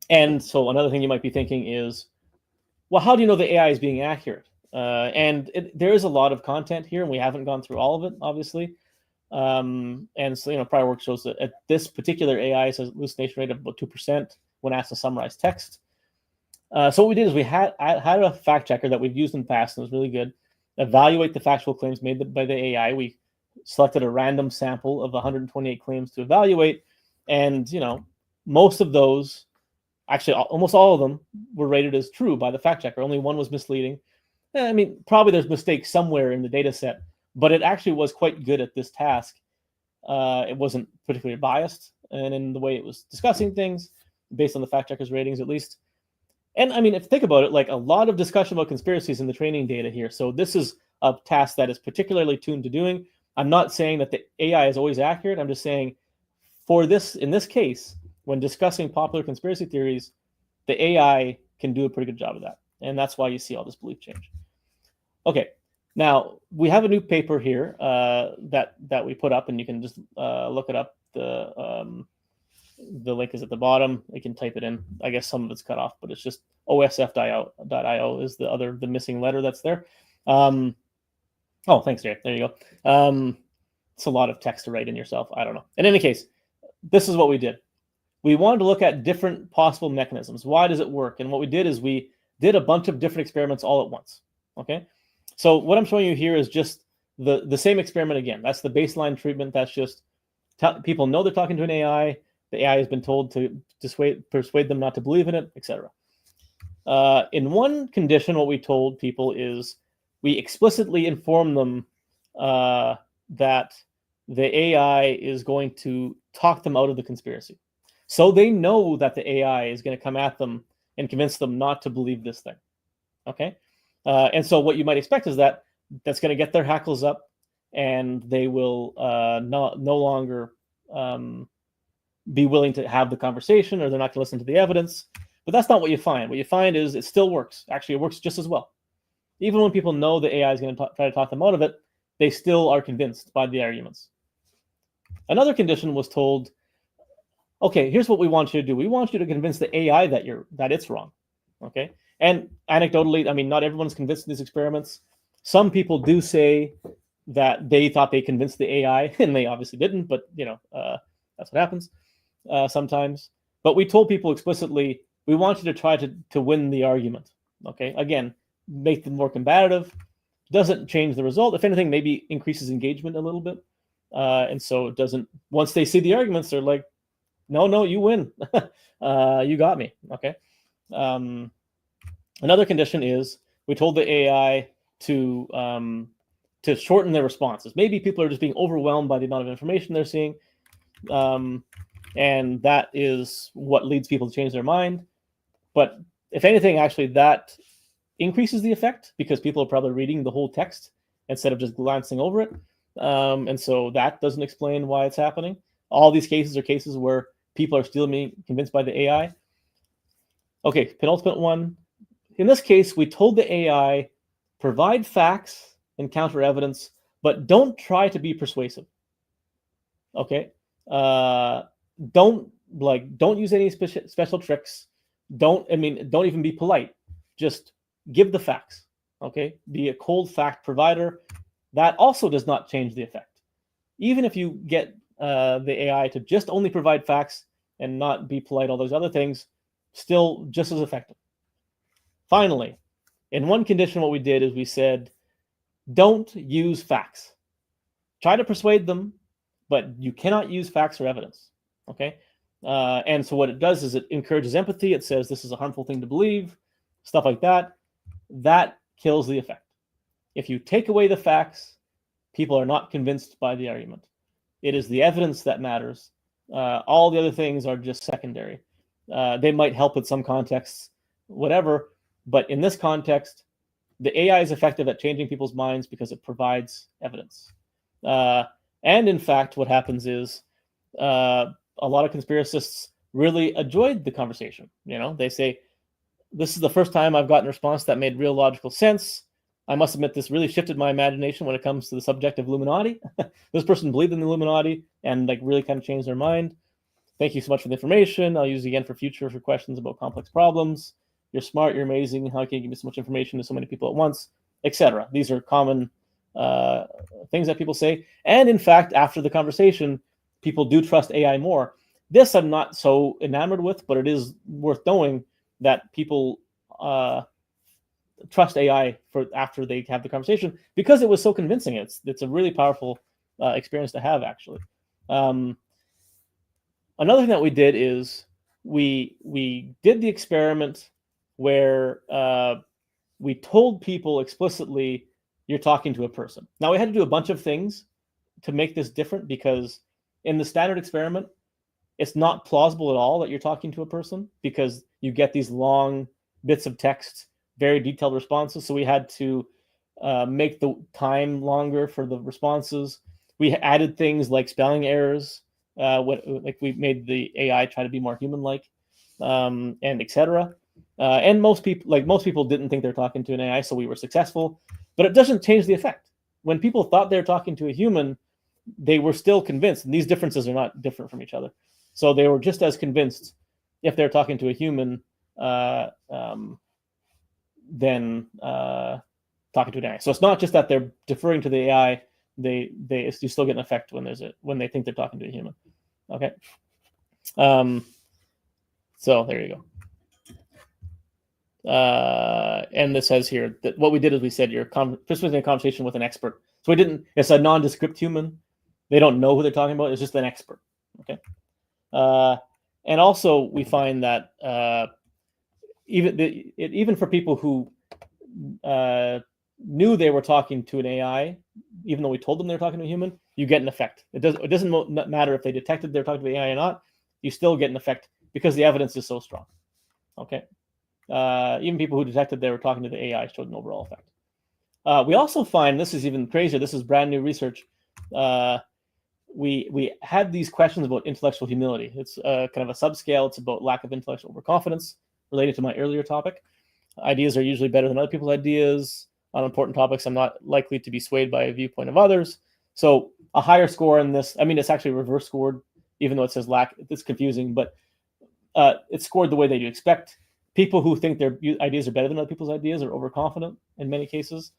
And so another thing you might be thinking is, well, how do you know the AI is being accurate? And there is a lot of content here, and we haven't gone through all of it, obviously. And so, prior work shows that at this particular AI says hallucination rate of about 2% when asked to summarize text. So what we did is we had a fact checker that we've used in the past, and it was really good. Evaluate the factual claims made by the AI. We selected a random sample of 128 claims to evaluate, and most of those, actually almost all of them, were rated as true by the fact checker. Only one was misleading. I mean, probably there's mistakes somewhere in the data set, but it actually was quite good at this task. It wasn't particularly biased, and in the way it was discussing things, based on the fact checker's ratings at least. And I mean, if you think about it, like a lot of discussion about conspiracies in the training data here. So this is a task that is particularly tuned to doing. I'm not saying that the AI is always accurate. I'm just saying in this case, when discussing popular conspiracy theories, the AI can do a pretty good job of that. And that's why you see all this belief change. Okay, now we have a new paper here that we put up, and you can just look it up. The link is at the bottom. You can type it in. I guess some of it's cut off, but it's just osf.io is the missing letter that's there. Oh, thanks, Jay. There you go. It's a lot of text to write in yourself. I don't know. In any case, this is what we did. We wanted to look at different possible mechanisms. Why does it work? And what we did is we did a bunch of different experiments all at once. Okay. So what I'm showing you here is just the same experiment again. That's the baseline treatment. That's just people know they're talking to an AI. The AI has been told to persuade them not to believe in it, etc. In one condition, what we told people is we explicitly inform them that the AI is going to talk them out of the conspiracy. So they know that the AI is going to come at them and convince them not to believe this thing. Okay? And so what you might expect is that that's going to get their hackles up, and they will no longer be willing to have the conversation, or they're not going to listen to the evidence. But that's not what you find. What you find is it still works. Actually, it works just as well. Even when people know the AI is going to try to talk them out of it, they still are convinced by the arguments. Another condition was told, okay, here's what we want you to do. We want you to convince the AI that it's wrong. Okay? And anecdotally, I mean, not everyone's convinced in these experiments. Some people do say that they thought they convinced the AI, and they obviously didn't, but that's what happens sometimes. But we told people explicitly, we want you to try to win the argument. Okay? Again, make them more combative. Doesn't change the result. If anything, maybe increases engagement a little bit. And so it doesn't, once they see the arguments, they're like, no, you win. You got me. Okay. Another condition is we told the AI to shorten their responses. Maybe people are just being overwhelmed by the amount of information they're seeing. And that is what leads people to change their mind. But if anything, actually, that increases the effect because people are probably reading the whole text instead of just glancing over it. And so that doesn't explain why it's happening. All these cases are cases where people are still being convinced by the AI. Okay, penultimate one. In this case, we told the AI, provide facts and counter evidence, but don't try to be persuasive. Okay? Don't use any special tricks. Don't even be polite. Just give the facts. Okay? Be a cold fact provider. That also does not change the effect. Even if you get the AI to just only provide facts and not be polite, all those other things, still just as effective. Finally, in one condition, what we did is we said, don't use facts. Try to persuade them, but you cannot use facts or evidence. Okay? And so what it does is it encourages empathy. It says this is a harmful thing to believe, stuff like that. That kills the effect. If you take away the facts, people are not convinced by the argument. It is the evidence that matters. All the other things are just secondary. They might help in some contexts, whatever. But in this context, the AI is effective at changing people's minds because it provides evidence. And in fact, what happens is a lot of conspiracists really enjoyed the conversation. They say, this is the first time I've gotten a response that made real logical sense. I must admit, this really shifted my imagination when it comes to the subject of Illuminati. This person believed in the Illuminati and really kind of changed their mind. Thank you so much for the information. I'll use it again for questions about complex problems. You're smart. You're amazing. How can you give me so much information to so many people at once, etc. These are common things that people say. And in fact, after the conversation, people do trust AI more. This I'm not so enamored with, but it is worth knowing that people trust AI for after they have the conversation because it was so convincing. It's a really powerful experience to have, actually. Another thing that we did is we did the experiment where we told people explicitly, you're talking to a person. Now, we had to do a bunch of things to make this different because in the standard experiment, it's not plausible at all that you're talking to a person because you get these long bits of text, very detailed responses. So we had to make the time longer for the responses. We added things like spelling errors. We made the AI try to be more human-like, and etc. And most people didn't think they're talking to an AI, so we were successful. But it doesn't change the effect. When people thought they were talking to a human, they were still convinced. And these differences are not different from each other. So they were just as convinced if they're talking to a human than talking to an AI. So it's not just that they're deferring to the AI; you still get an effect when they think they're talking to a human. Okay. So there you go. And this says here that what we did is we said you're participating in a conversation with an expert. So we didn't. It's a nondescript human. They don't know who they're talking about. It's just an expert. Okay. And also we find that even for people who knew they were talking to an AI, even though we told them they were talking to a human, you get an effect. It doesn't matter if they detected they're talking to the AI or not. You still get an effect because the evidence is so strong. Okay. Even people who detected they were talking to the AI showed an overall effect. We also find, this is even crazier, this is brand new research. We had these questions about intellectual humility. It's kind of a subscale. It's about lack of intellectual overconfidence, related to my earlier topic. Ideas are usually better than other people's ideas. On important topics, I'm not likely to be swayed by a viewpoint of others. So a higher score in this, I mean, it's actually reverse scored, even though it says lack. It's confusing, but it's scored the way that you expect. People who think their ideas are better than other people's ideas are overconfident in many cases.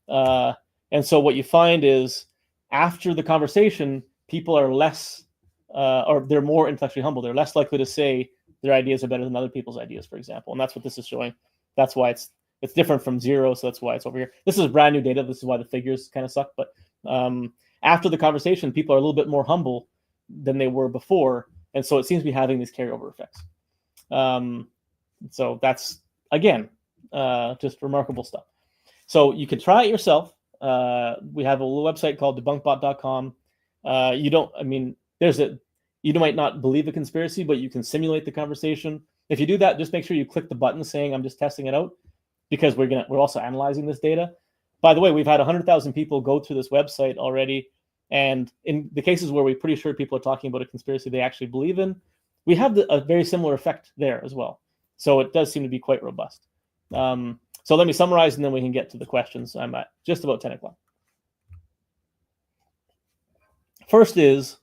And so what you find is after the conversation, people are less, or they're more intellectually humble. They're less likely to say their ideas are better than other people's ideas, for example. And that's what this is showing. That's why it's different from zero. So that's why it's over here. This is brand new data. This is why the figures kind of suck. But after the conversation, people are a little bit more humble than they were before. And so it seems to be having these carryover effects. So that's, again, just remarkable stuff. So you can try it yourself. We have a little website called debunkbot.com. You might not believe a conspiracy, but you can simulate the conversation. If you do that, just make sure you click the button saying I'm just testing it out, because we're also analyzing this data. By the way, we've had 100,000 people go through this website already. And in the cases where we're pretty sure people are talking about a conspiracy they actually believe in, we have a very similar effect there as well. So it does seem to be quite robust. So let me summarize, and then we can get to the questions. I'm at just about 10 o'clock. First is,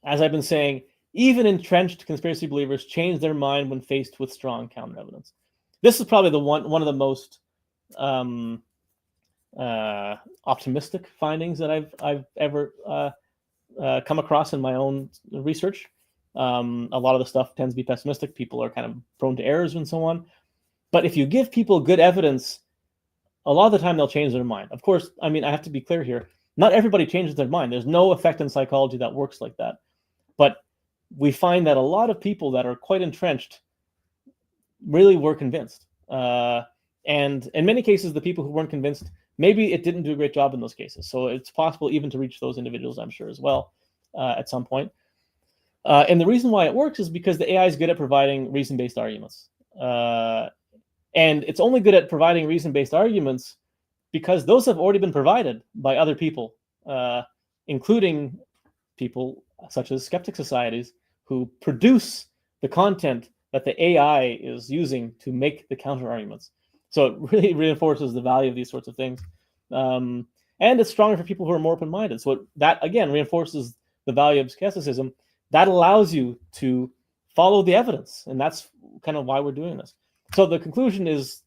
as I've been saying, even entrenched conspiracy believers change their mind when faced with strong counter evidence. This is probably one of the most optimistic findings that I've ever come across in my own research. A lot of the stuff tends to be pessimistic. People are kind of prone to errors and so on. But if you give people good evidence, a lot of the time they'll change their mind. Of course, I mean, I have to be clear here. Not everybody changes their mind. There's no effect in psychology that works like that. But we find that a lot of people that are quite entrenched really were convinced. And in many cases, the people who weren't convinced, maybe it didn't do a great job in those cases. So it's possible even to reach those individuals, I'm sure, as well, at some point. And the reason why it works is because the AI is good at providing reason-based arguments. And it's only good at providing reason-based arguments because those have already been provided by other people, including people such as skeptic societies who produce the content that the AI is using to make the counter arguments. So it really reinforces the value of these sorts of things. And it's stronger for people who are more open-minded. So that, again, reinforces the value of skepticism. That allows you to follow the evidence. And that's kind of why we're doing this. So the conclusion is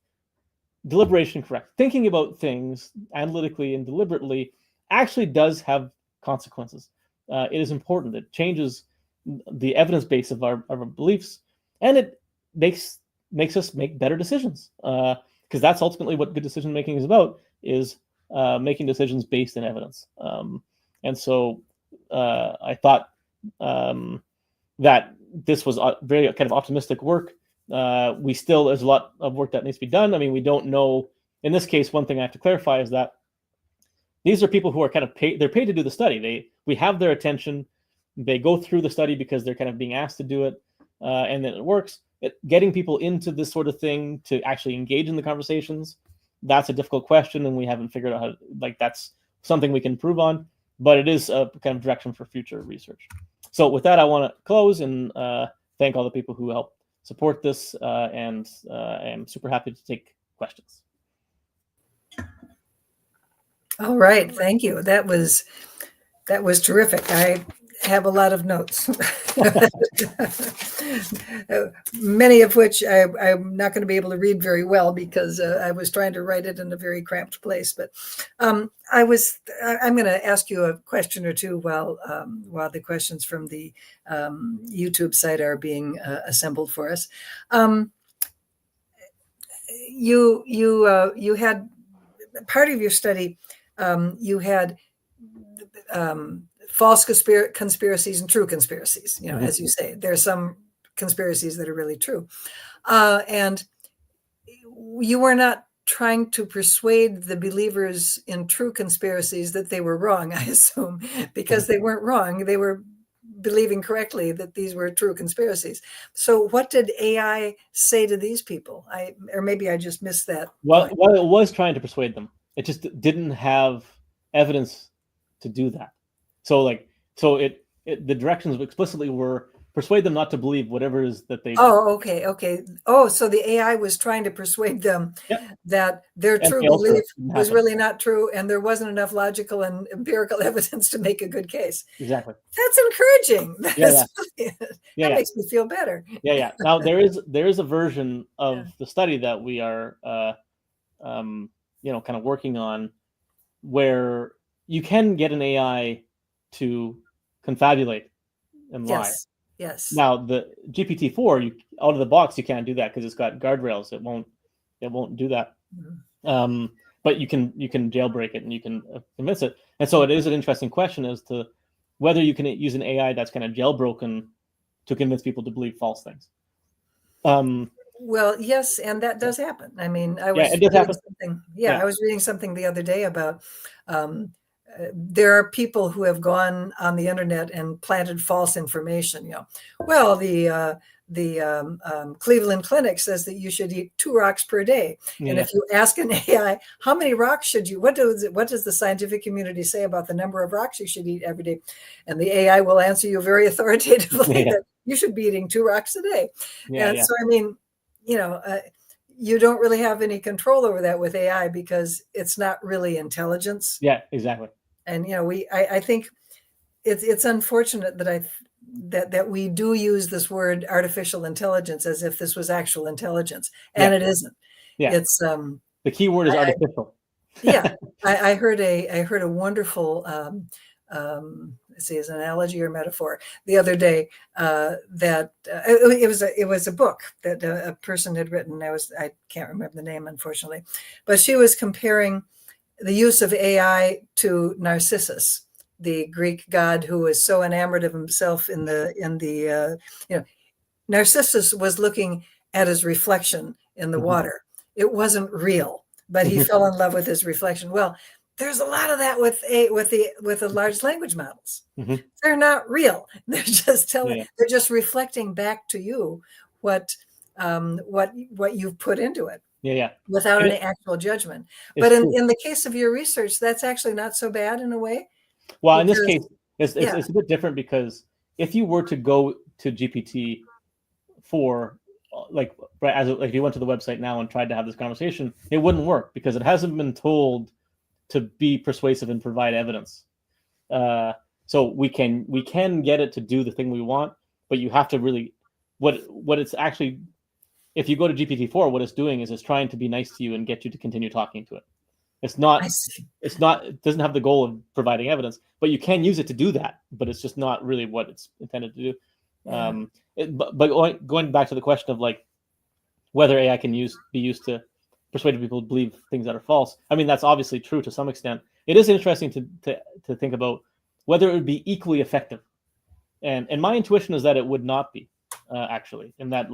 deliberation correct. Thinking about things analytically and deliberately actually does have consequences. It is important. It changes the evidence base of our beliefs, and it makes us make better decisions. Because that's ultimately what good decision making is about, is making decisions based in evidence. And so I thought that this was very kind of optimistic work. There's a lot of work that needs to be done. I mean, we don't know. In this case, one thing I have to clarify is that these are people who are kind of paid. They're paid to do the study. We have their attention. They go through the study because they're kind of being asked to do it, and then it works. Getting people into this sort of thing to actually engage in the conversations, that's a difficult question, and we haven't figured out how. That's something we can improve on, but it is a kind of direction for future research. So with that, I want to close and thank all the people who helped support this, and I'm super happy to take questions. All right, thank you. That was terrific. have a lot of notes, many of which I'm not going to be able to read very well because I was trying to write it in a very cramped place. But I'm going to ask you a question or two while the questions from the YouTube site are being assembled for us. You had part of your study. You had false conspiracies and true conspiracies. You know, as you say, there are some conspiracies that are really true, and you were not trying to persuade the believers in true conspiracies that they were wrong, I assume, because they weren't wrong. They were believing correctly that these were true conspiracies. So what did AI say to these people? Or maybe I just missed that. Well, it was trying to persuade them. It just didn't have evidence to do that. So the directions explicitly were persuade them not to believe whatever it is that they. Oh, okay. Oh, so the AI was trying to persuade them that their true belief was really not true, and there wasn't enough logical and empirical evidence to make a good case. Exactly. That's encouraging. That makes me feel better. Yeah. Now there is a version of the study that we are, kind of working on, where you can get an AI to confabulate and lie. Yes. Now the GPT-4, out of the box, you can't do that because it's got guardrails. It won't do that. Mm-hmm. But you can jailbreak it and you can convince it. And so it is an interesting question as to whether you can use an AI that's kind of jailbroken to convince people to believe false things. Well, yes, and that does happen. I mean, I was reading something the other day about there are people who have gone on the internet and planted false information. You know, well, the Cleveland Clinic says that you should eat 2 rocks per day, and if you ask an AI how many rocks should you, what does the scientific community say about the number of rocks you should eat every day, and the AI will answer you very authoritatively that you should be eating 2 rocks a day. So I mean, you don't really have any control over that with AI because it's not really intelligence. Yeah, exactly. And I think it's unfortunate that we do use this word artificial intelligence as if this was actual intelligence, and it isn't. Yeah, it's the key word is artificial. I heard a wonderful let's see, as an analogy or metaphor the other day that it was a book that a person had written. I can't remember the name, unfortunately, but she was comparing the use of AI to Narcissus, the Greek god who was so enamored of himself in the Narcissus was looking at his reflection in the water. It wasn't real, but he fell in love with his reflection. Well, there's a lot of that with the large language models. They're not real. They're just they're just reflecting back to you what you've put into it. Without any actual judgment. But in the case of your research, that's actually not so bad in a way. Well, in this case, it's a bit different because if you were to go to GPT-4, if you went to the website now and tried to have this conversation, it wouldn't work because it hasn't been told to be persuasive and provide evidence. So we can get it to do the thing we want, but you have to really what it's actually. If you go to GPT-4, what it's doing is it's trying to be nice to you and get you to continue talking to it. It doesn't have the goal of providing evidence, but you can use it to do that, but it's just not really what it's intended to do. But going back to the question of whether AI can be used to persuade people to believe things that are false. I mean, that's obviously true to some extent. It is interesting to think about whether it would be equally effective. And my intuition is that it would not be, actually, in that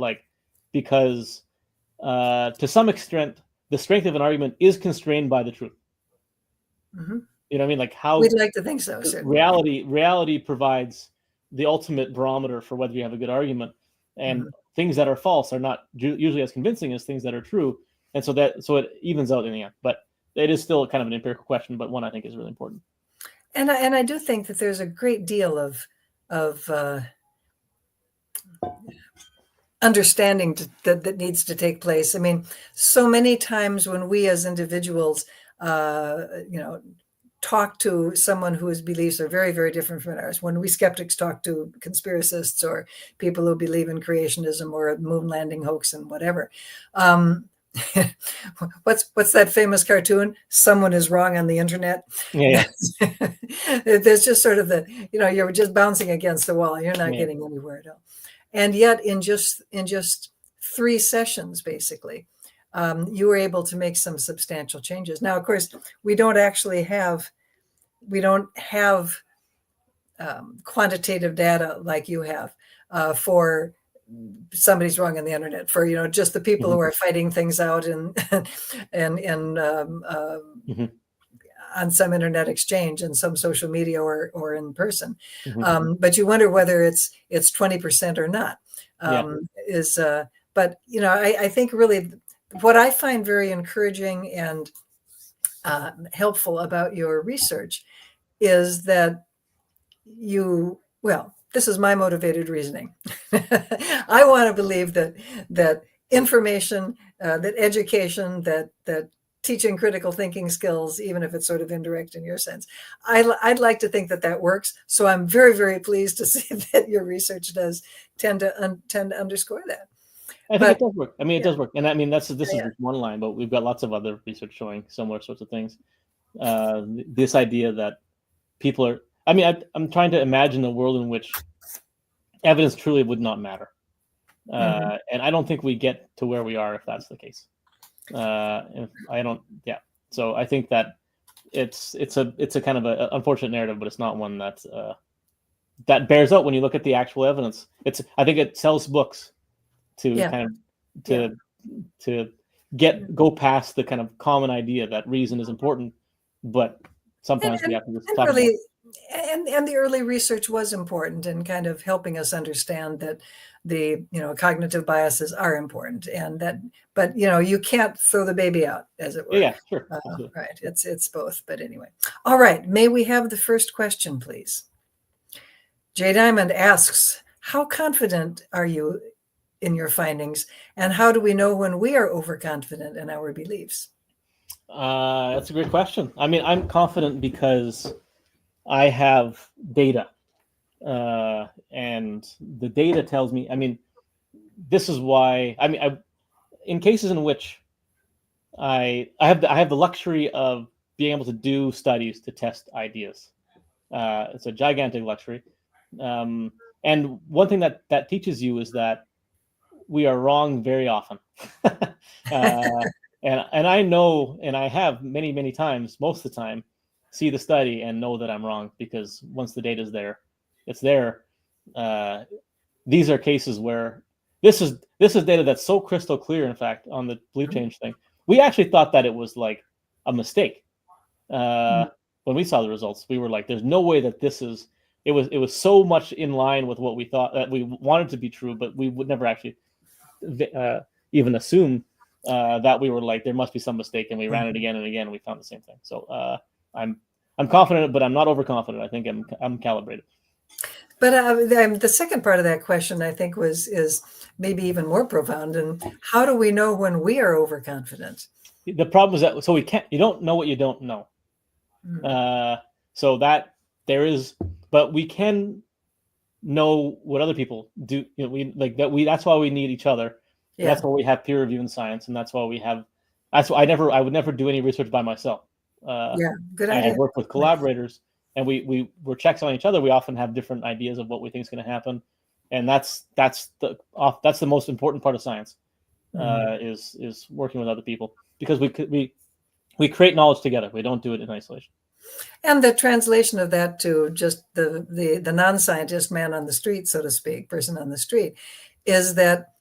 because to some extent, the strength of an argument is constrained by the truth. You know what I mean? How we'd like to think so. Reality provides the ultimate barometer for whether you have a good argument, and things that are false are not usually as convincing as things that are true, and so it evens out in the end. But it is still kind of an empirical question, but one I think is really important. And I do think that there's a great deal of understanding that needs to take place. I mean, so many times when we as individuals, talk to someone whose beliefs are very, very different from ours, when we skeptics talk to conspiracists or people who believe in creationism or a moon landing hoax and whatever, what's that famous cartoon? Someone is wrong on the internet. Yeah. There's just sort of you're just bouncing against the wall. You're not getting anywhere at all. And yet, in just 3 sessions, basically, you were able to make some substantial changes. Now, of course, we don't have quantitative data like you have for somebody's wrong on the internet, for just the people who are fighting things out and on some internet exchange and some social media or in person. But you wonder whether it's 20% or not. But I think really what I find very encouraging and helpful about your research is that this is my motivated reasoning. I want to believe that information, that education, that teaching critical thinking skills, even if it's sort of indirect in your sense, I'd like to think that works. So I'm very, very pleased to see that your research does tend to underscore that. I think it does work. I mean, it does work. And I mean, this is just one line, but we've got lots of other research showing similar sorts of things. This idea that people are, I'm trying to imagine a world in which evidence truly would not matter. And I don't think we get to where we are if that's the case. So I think that it's a kind of an unfortunate narrative, but it's not one that bears out when you look at the actual evidence. I think it sells books to go past the kind of common idea that reason is important, but sometimes we have to just talk about it. And the early research was important in kind of helping us understand that the cognitive biases are important, but you can't throw the baby out, as it were. Yeah, sure. Right. It's both. But anyway, all right. May we have the first question, please? Jay Diamond asks, how confident are you in your findings, and how do we know when we are overconfident in our beliefs? That's a great question. I mean, I'm confident because I have data, and the data tells me. I mean, this is why. I mean, in cases in which I have the luxury of being able to do studies to test ideas. It's a gigantic luxury, and one thing that teaches you is that we are wrong very often. And I know, and I have many times, most of the time, see the study and know that I'm wrong, because once the data is there, it's there. These are cases where this is data that's so crystal clear. In fact, on the belief change thing, we actually thought that it was like a mistake. When we saw the results, we were like, "There's no way that this is." It was so much in line with what we thought that we wanted to be true, but we would never actually even assume that we were like, there must be some mistake, and we ran it again and again, and we found the same thing. So I'm confident, but I'm not overconfident. I think I'm calibrated. But the second part of that question, I think, is maybe even more profound. And how do we know when we are overconfident? The problem is that you don't know what you don't know. So that there is, but we can know what other people do. That's why we need each other. Yeah. That's why we have peer review in science, and that's why I would never do any research by myself. Good idea. I work with collaborators, and we're checks on each other. We often have different ideas of what we think is going to happen, and that's the most important part of science, is working with other people, because we create knowledge together. We don't do it in isolation. And the translation of that to just the non-scientist man on the street, so to speak, person on the street, is that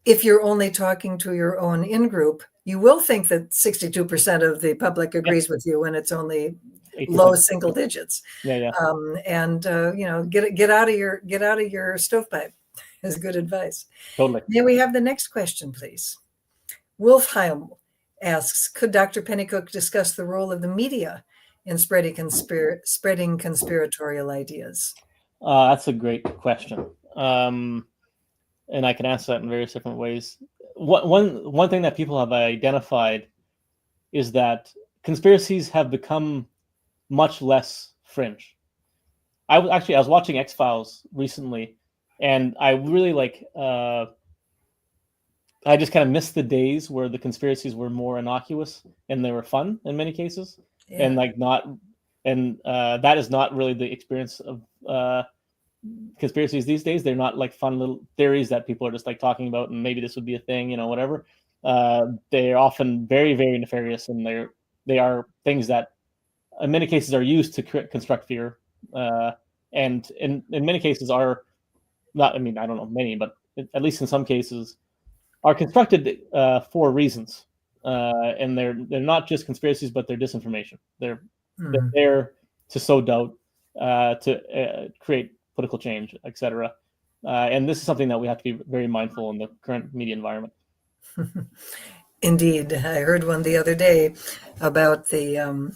if you're only talking to your own in-group, you will think that 62% of the public agrees with you when it's only 8%. Low single digits. Yeah. Get out of your stovepipe is good advice. Totally. May we have the next question, please? Wolfheim asks, could Dr. Pennycook discuss the role of the media in spreading conspiratorial ideas? That's a great question. And I can answer that in various different ways. One thing that people have identified is that conspiracies have become much less fringe. I was watching X-Files recently, and I really I just kind of missed the days where the conspiracies were more innocuous and they were fun in many cases, Yeah. and that is not really the experience of conspiracies these days. They're not like fun little theories that people are just like talking about, and maybe this would be a thing, whatever. They're often very, very nefarious, and they are things that in many cases are used to construct fear, and in many cases are not. I mean, I don't know many, but at least in some cases are constructed for reasons, and they're not just conspiracies, but they're disinformation. They're there to sow doubt, to create political change, etc. And this is something that we have to be very mindful in the current media environment. Indeed, I heard one the other day about the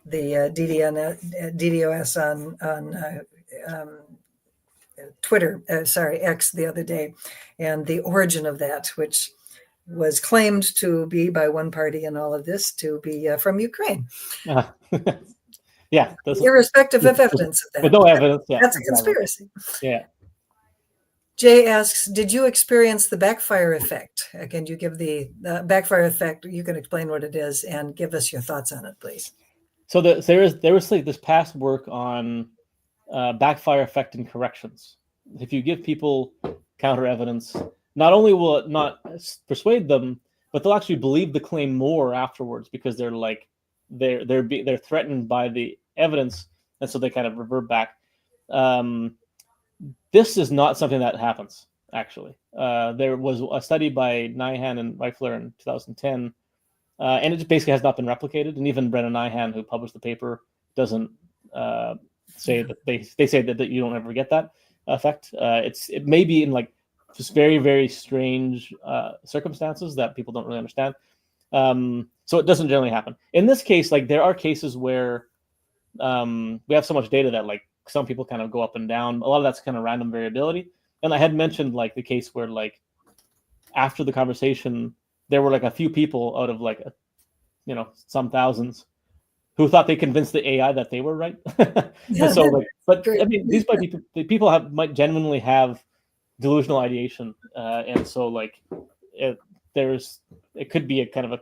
DDoS on Twitter, X the other day, and the origin of that, which was claimed to be by one party in all of this to be from Ukraine. Yeah, irrespective of evidence of that. With no evidence, yeah, that's a conspiracy. Yeah. Jay asks, did you experience the backfire effect? Can you give the backfire effect? You can explain what it is and give us your thoughts on it, please. So there was like this past work on backfire effect and corrections. If you give people counter evidence, not only will it not persuade them, but they'll actually believe the claim more afterwards because they're threatened by the evidence, and so they kind of revert back. This is not something that happens, actually. There was a study by Nyhan and Reifler in 2010, and it just basically has not been replicated. And even Brennan Nyhan, who published the paper, doesn't say that they say that you don't ever get that effect. It may be in like just very, very strange circumstances that people don't really understand. So it doesn't generally happen. In this case, like there are cases where we have so much data that like some people kind of go up and down. A lot of that's kind of random variability. And I had mentioned like the case where like after the conversation, there were like a few people out of like, some thousands who thought they convinced the AI that they were right. And so like, but I mean, these people might genuinely have delusional ideation. And so like it could be a kind of a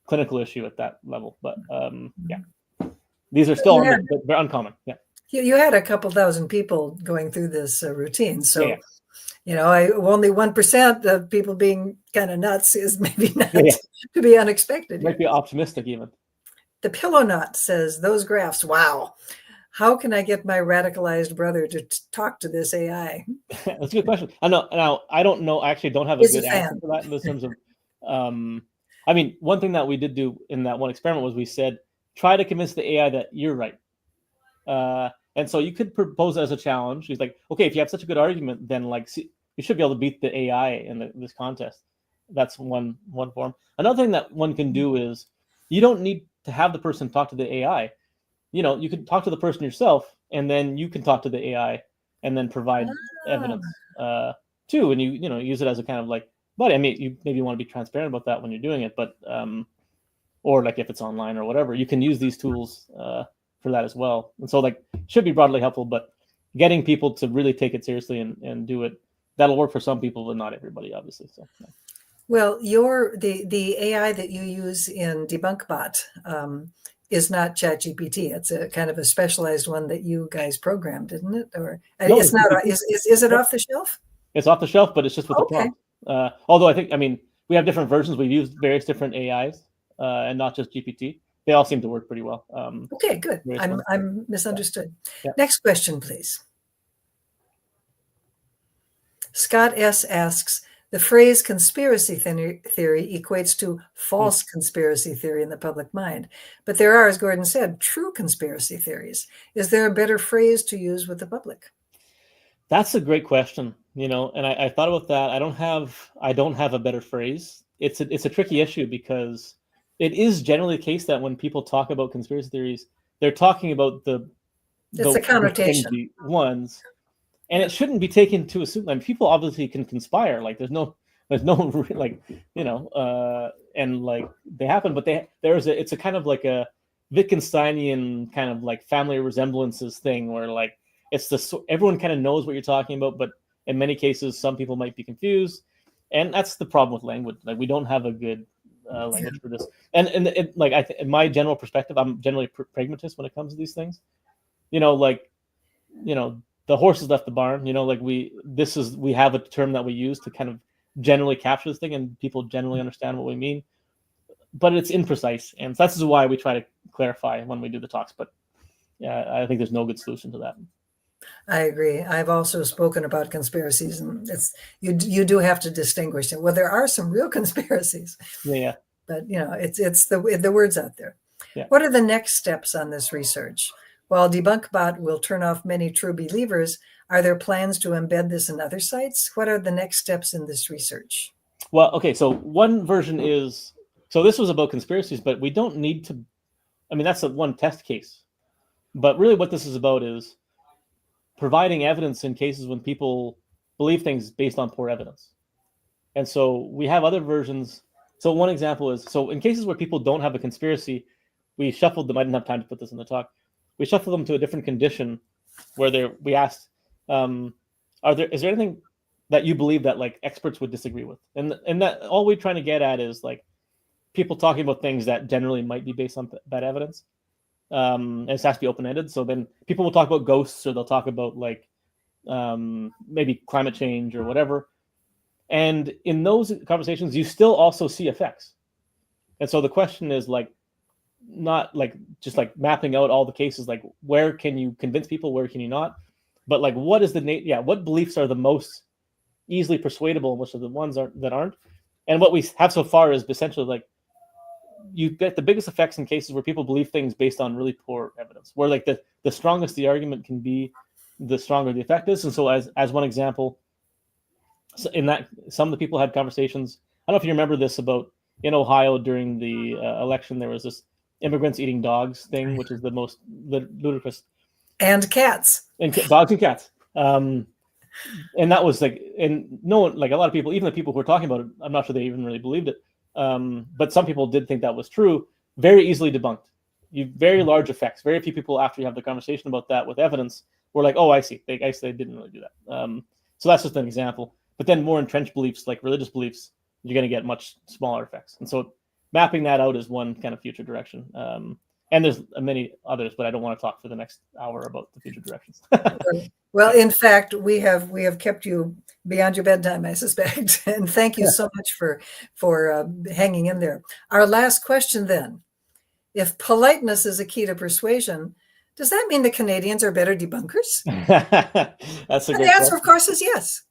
clinical issue at that level, but yeah, these are still they're uncommon. Yeah. You had a couple thousand people going through this routine. So, yeah. Only 1% of people being kind of nuts is maybe not to be unexpected. Might be optimistic even. The Pillow Nut says, those graphs, wow. How can I get my radicalized brother to talk to this AI? That's a good question. I don't know. I actually don't have a good answer for that in the terms of, I mean, one thing that we did do in that one experiment was we said, try to convince the AI that you're right. And so you could propose it as a challenge. He's like, okay, if you have such a good argument, then like you should be able to beat the AI in this contest. That's one form. Another thing that one can do is you don't need to have the person talk to the AI. You can talk to the person yourself, and then you can talk to the AI, and then provide evidence too. And you use it as a kind of like, but I mean, you maybe want to be transparent about that when you're doing it, but or like if it's online or whatever, you can use these tools for that as well. And so like should be broadly helpful, but getting people to really take it seriously and do it, that'll work for some people, but not everybody, obviously. So. Yeah. Well, the AI that you use in DebunkBot is not ChatGPT. It's a kind of a specialized one that you guys programmed, isn't it? Or no, it's not. Is it off the shelf? It's off the shelf, but it's just with the prompt. Although I mean, we have different versions. We've used various different AIs and not just GPT. They all seem to work pretty well. Okay, good. I'm misunderstood. Yeah. Next question, please. Scott S. asks, the phrase conspiracy theory equates to false conspiracy theory in the public mind. But there are, as Gordon said, true conspiracy theories. Is there a better phrase to use with the public? That's a great question, and I thought about that. I don't have a better phrase. It's a tricky issue because it is generally the case that when people talk about conspiracy theories, they're talking about the connotation ones. And it shouldn't be taken to assume. I mean, people obviously can conspire. Like there's no like and like they happen, but it's a kind of like a Wittgensteinian kind of like family resemblances thing, where like everyone kind of knows what you're talking about, but in many cases, some people might be confused, and that's the problem with language. Like we don't have a good language for this. And in my general perspective, I'm generally pragmatist when it comes to these things. The horse has left the barn. We have a term that we use to kind of generally capture this thing, and people generally understand what we mean, but it's imprecise, and so that's why we try to clarify when we do the talks. But yeah, I think there's no good solution to that. I agree. I've also spoken about conspiracies, and you do have to distinguish it. Well, there are some real conspiracies. Yeah. But it's the words out there. Yeah. What are the next steps on this research? While DebunkBot will turn off many true believers, are there plans to embed this in other sites? What are the next steps in this research? Well, okay, so one version is, so this was about conspiracies, but we don't need to, that's one test case. But really what this is about is providing evidence in cases when people believe things based on poor evidence. And so we have other versions. So one example is, so in cases where people don't have a conspiracy, we shuffled them. I didn't have time to put this in the talk. We shuffled them to a different condition where we asked, is there anything that you believe that like experts would disagree with? And that all we're trying to get at is like people talking about things that generally might be based on bad evidence. And it has to be open-ended. So then people will talk about ghosts, or they'll talk about like maybe climate change or whatever. And in those conversations, you still also see effects. And so the question is like, not like just like mapping out all the cases, like where can you convince people, where can you not? But like, what is what beliefs are the most easily persuadable, and which are the ones that aren't? And what we have so far is essentially like, you get the biggest effects in cases where people believe things based on really poor evidence, where like the strongest the argument can be, the stronger the effect is. And so as one example, so in that, some of the people had conversations. I don't know if you remember this, about in Ohio during the election, there was this immigrants eating dogs thing, which is the most ludicrous. And cats. And dogs and cats. And that was like, and no one, like a lot of people, even the people who were talking about it, I'm not sure they even really believed it. But some people did think that was true. Very easily debunked. Very large effects. Very few people, after you have the conversation about that with evidence, were like, oh, I see. They didn't really do that. So that's just an example. But then more entrenched beliefs, like religious beliefs, you're going to get much smaller effects. And so mapping that out is one kind of future direction. And there's many others, but I don't want to talk for the next hour about the future directions. Well, in fact, we have kept you beyond your bedtime, I suspect. And thank you so much for hanging in there. Our last question then: if politeness is a key to persuasion, does that mean the Canadians are better debunkers? That's a the answer, of course, is yes.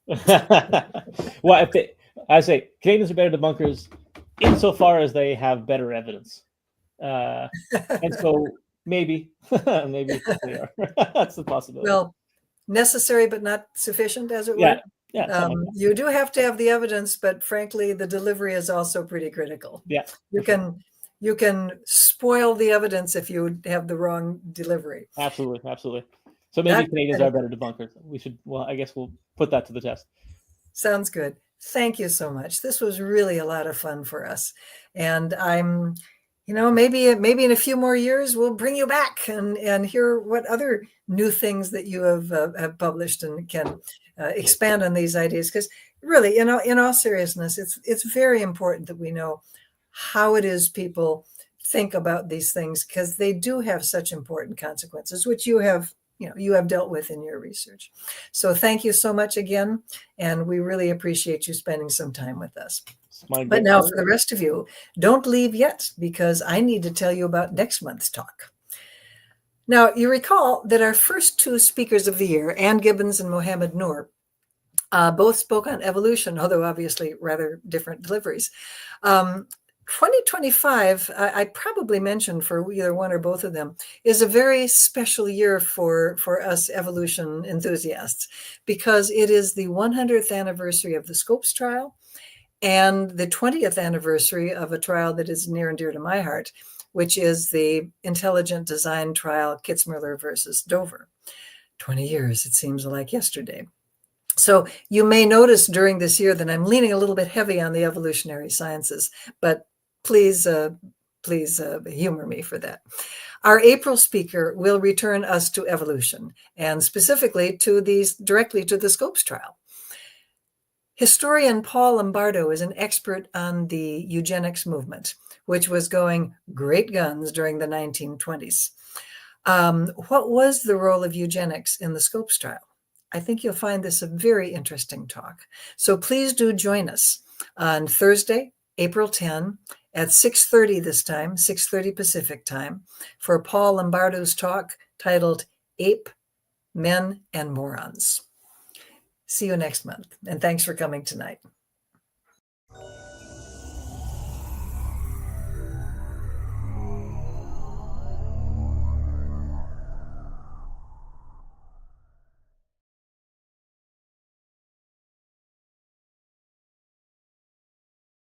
Well, I say Canadians are better debunkers insofar as they have better evidence. And so maybe they are. That's the possibility. Well, necessary but not sufficient, as it were. Yeah. You do have to have the evidence, but frankly, the delivery is also pretty critical. Yeah. You can spoil the evidence if you have the wrong delivery. Absolutely. So maybe Canadians are better debunkers. I guess we'll put that to the test. Sounds good. Thank you so much. This was really a lot of fun for us. And I'm, maybe in a few more years, we'll bring you back and hear what other new things that you have published and can expand on these ideas. Because really, in all seriousness, it's very important that we know how it is people think about these things, because they do have such important consequences, which you have dealt with in your research. So thank you so much again, and we really appreciate you spending some time with us. But now for the rest of you, don't leave yet, because I need to tell you about next month's talk. Now, you recall that our first two speakers of the year, Ann Gibbons and Mohammed Noor, both spoke on evolution, although obviously rather different deliveries. 2025, I probably mentioned for either one or both of them, is a very special year for us evolution enthusiasts, because it is the 100th anniversary of the Scopes trial and the 20th anniversary of a trial that is near and dear to my heart, which is the intelligent design trial Kitzmüller versus Dover. 20 years, it seems like yesterday. So you may notice during this year that I'm leaning a little bit heavy on the evolutionary sciences, but please please humor me for that. Our April speaker will return us to evolution, and specifically directly to the Scopes trial. Historian Paul Lombardo is an expert on the eugenics movement, which was going great guns during the 1920s. What was the role of eugenics in the Scopes trial? I think you'll find this a very interesting talk. So please do join us on Thursday, April 10 at 6:30 this time, 6:30 Pacific time, for Paul Lombardo's talk titled Ape, Men, and Morons. See you next month, and thanks for coming tonight.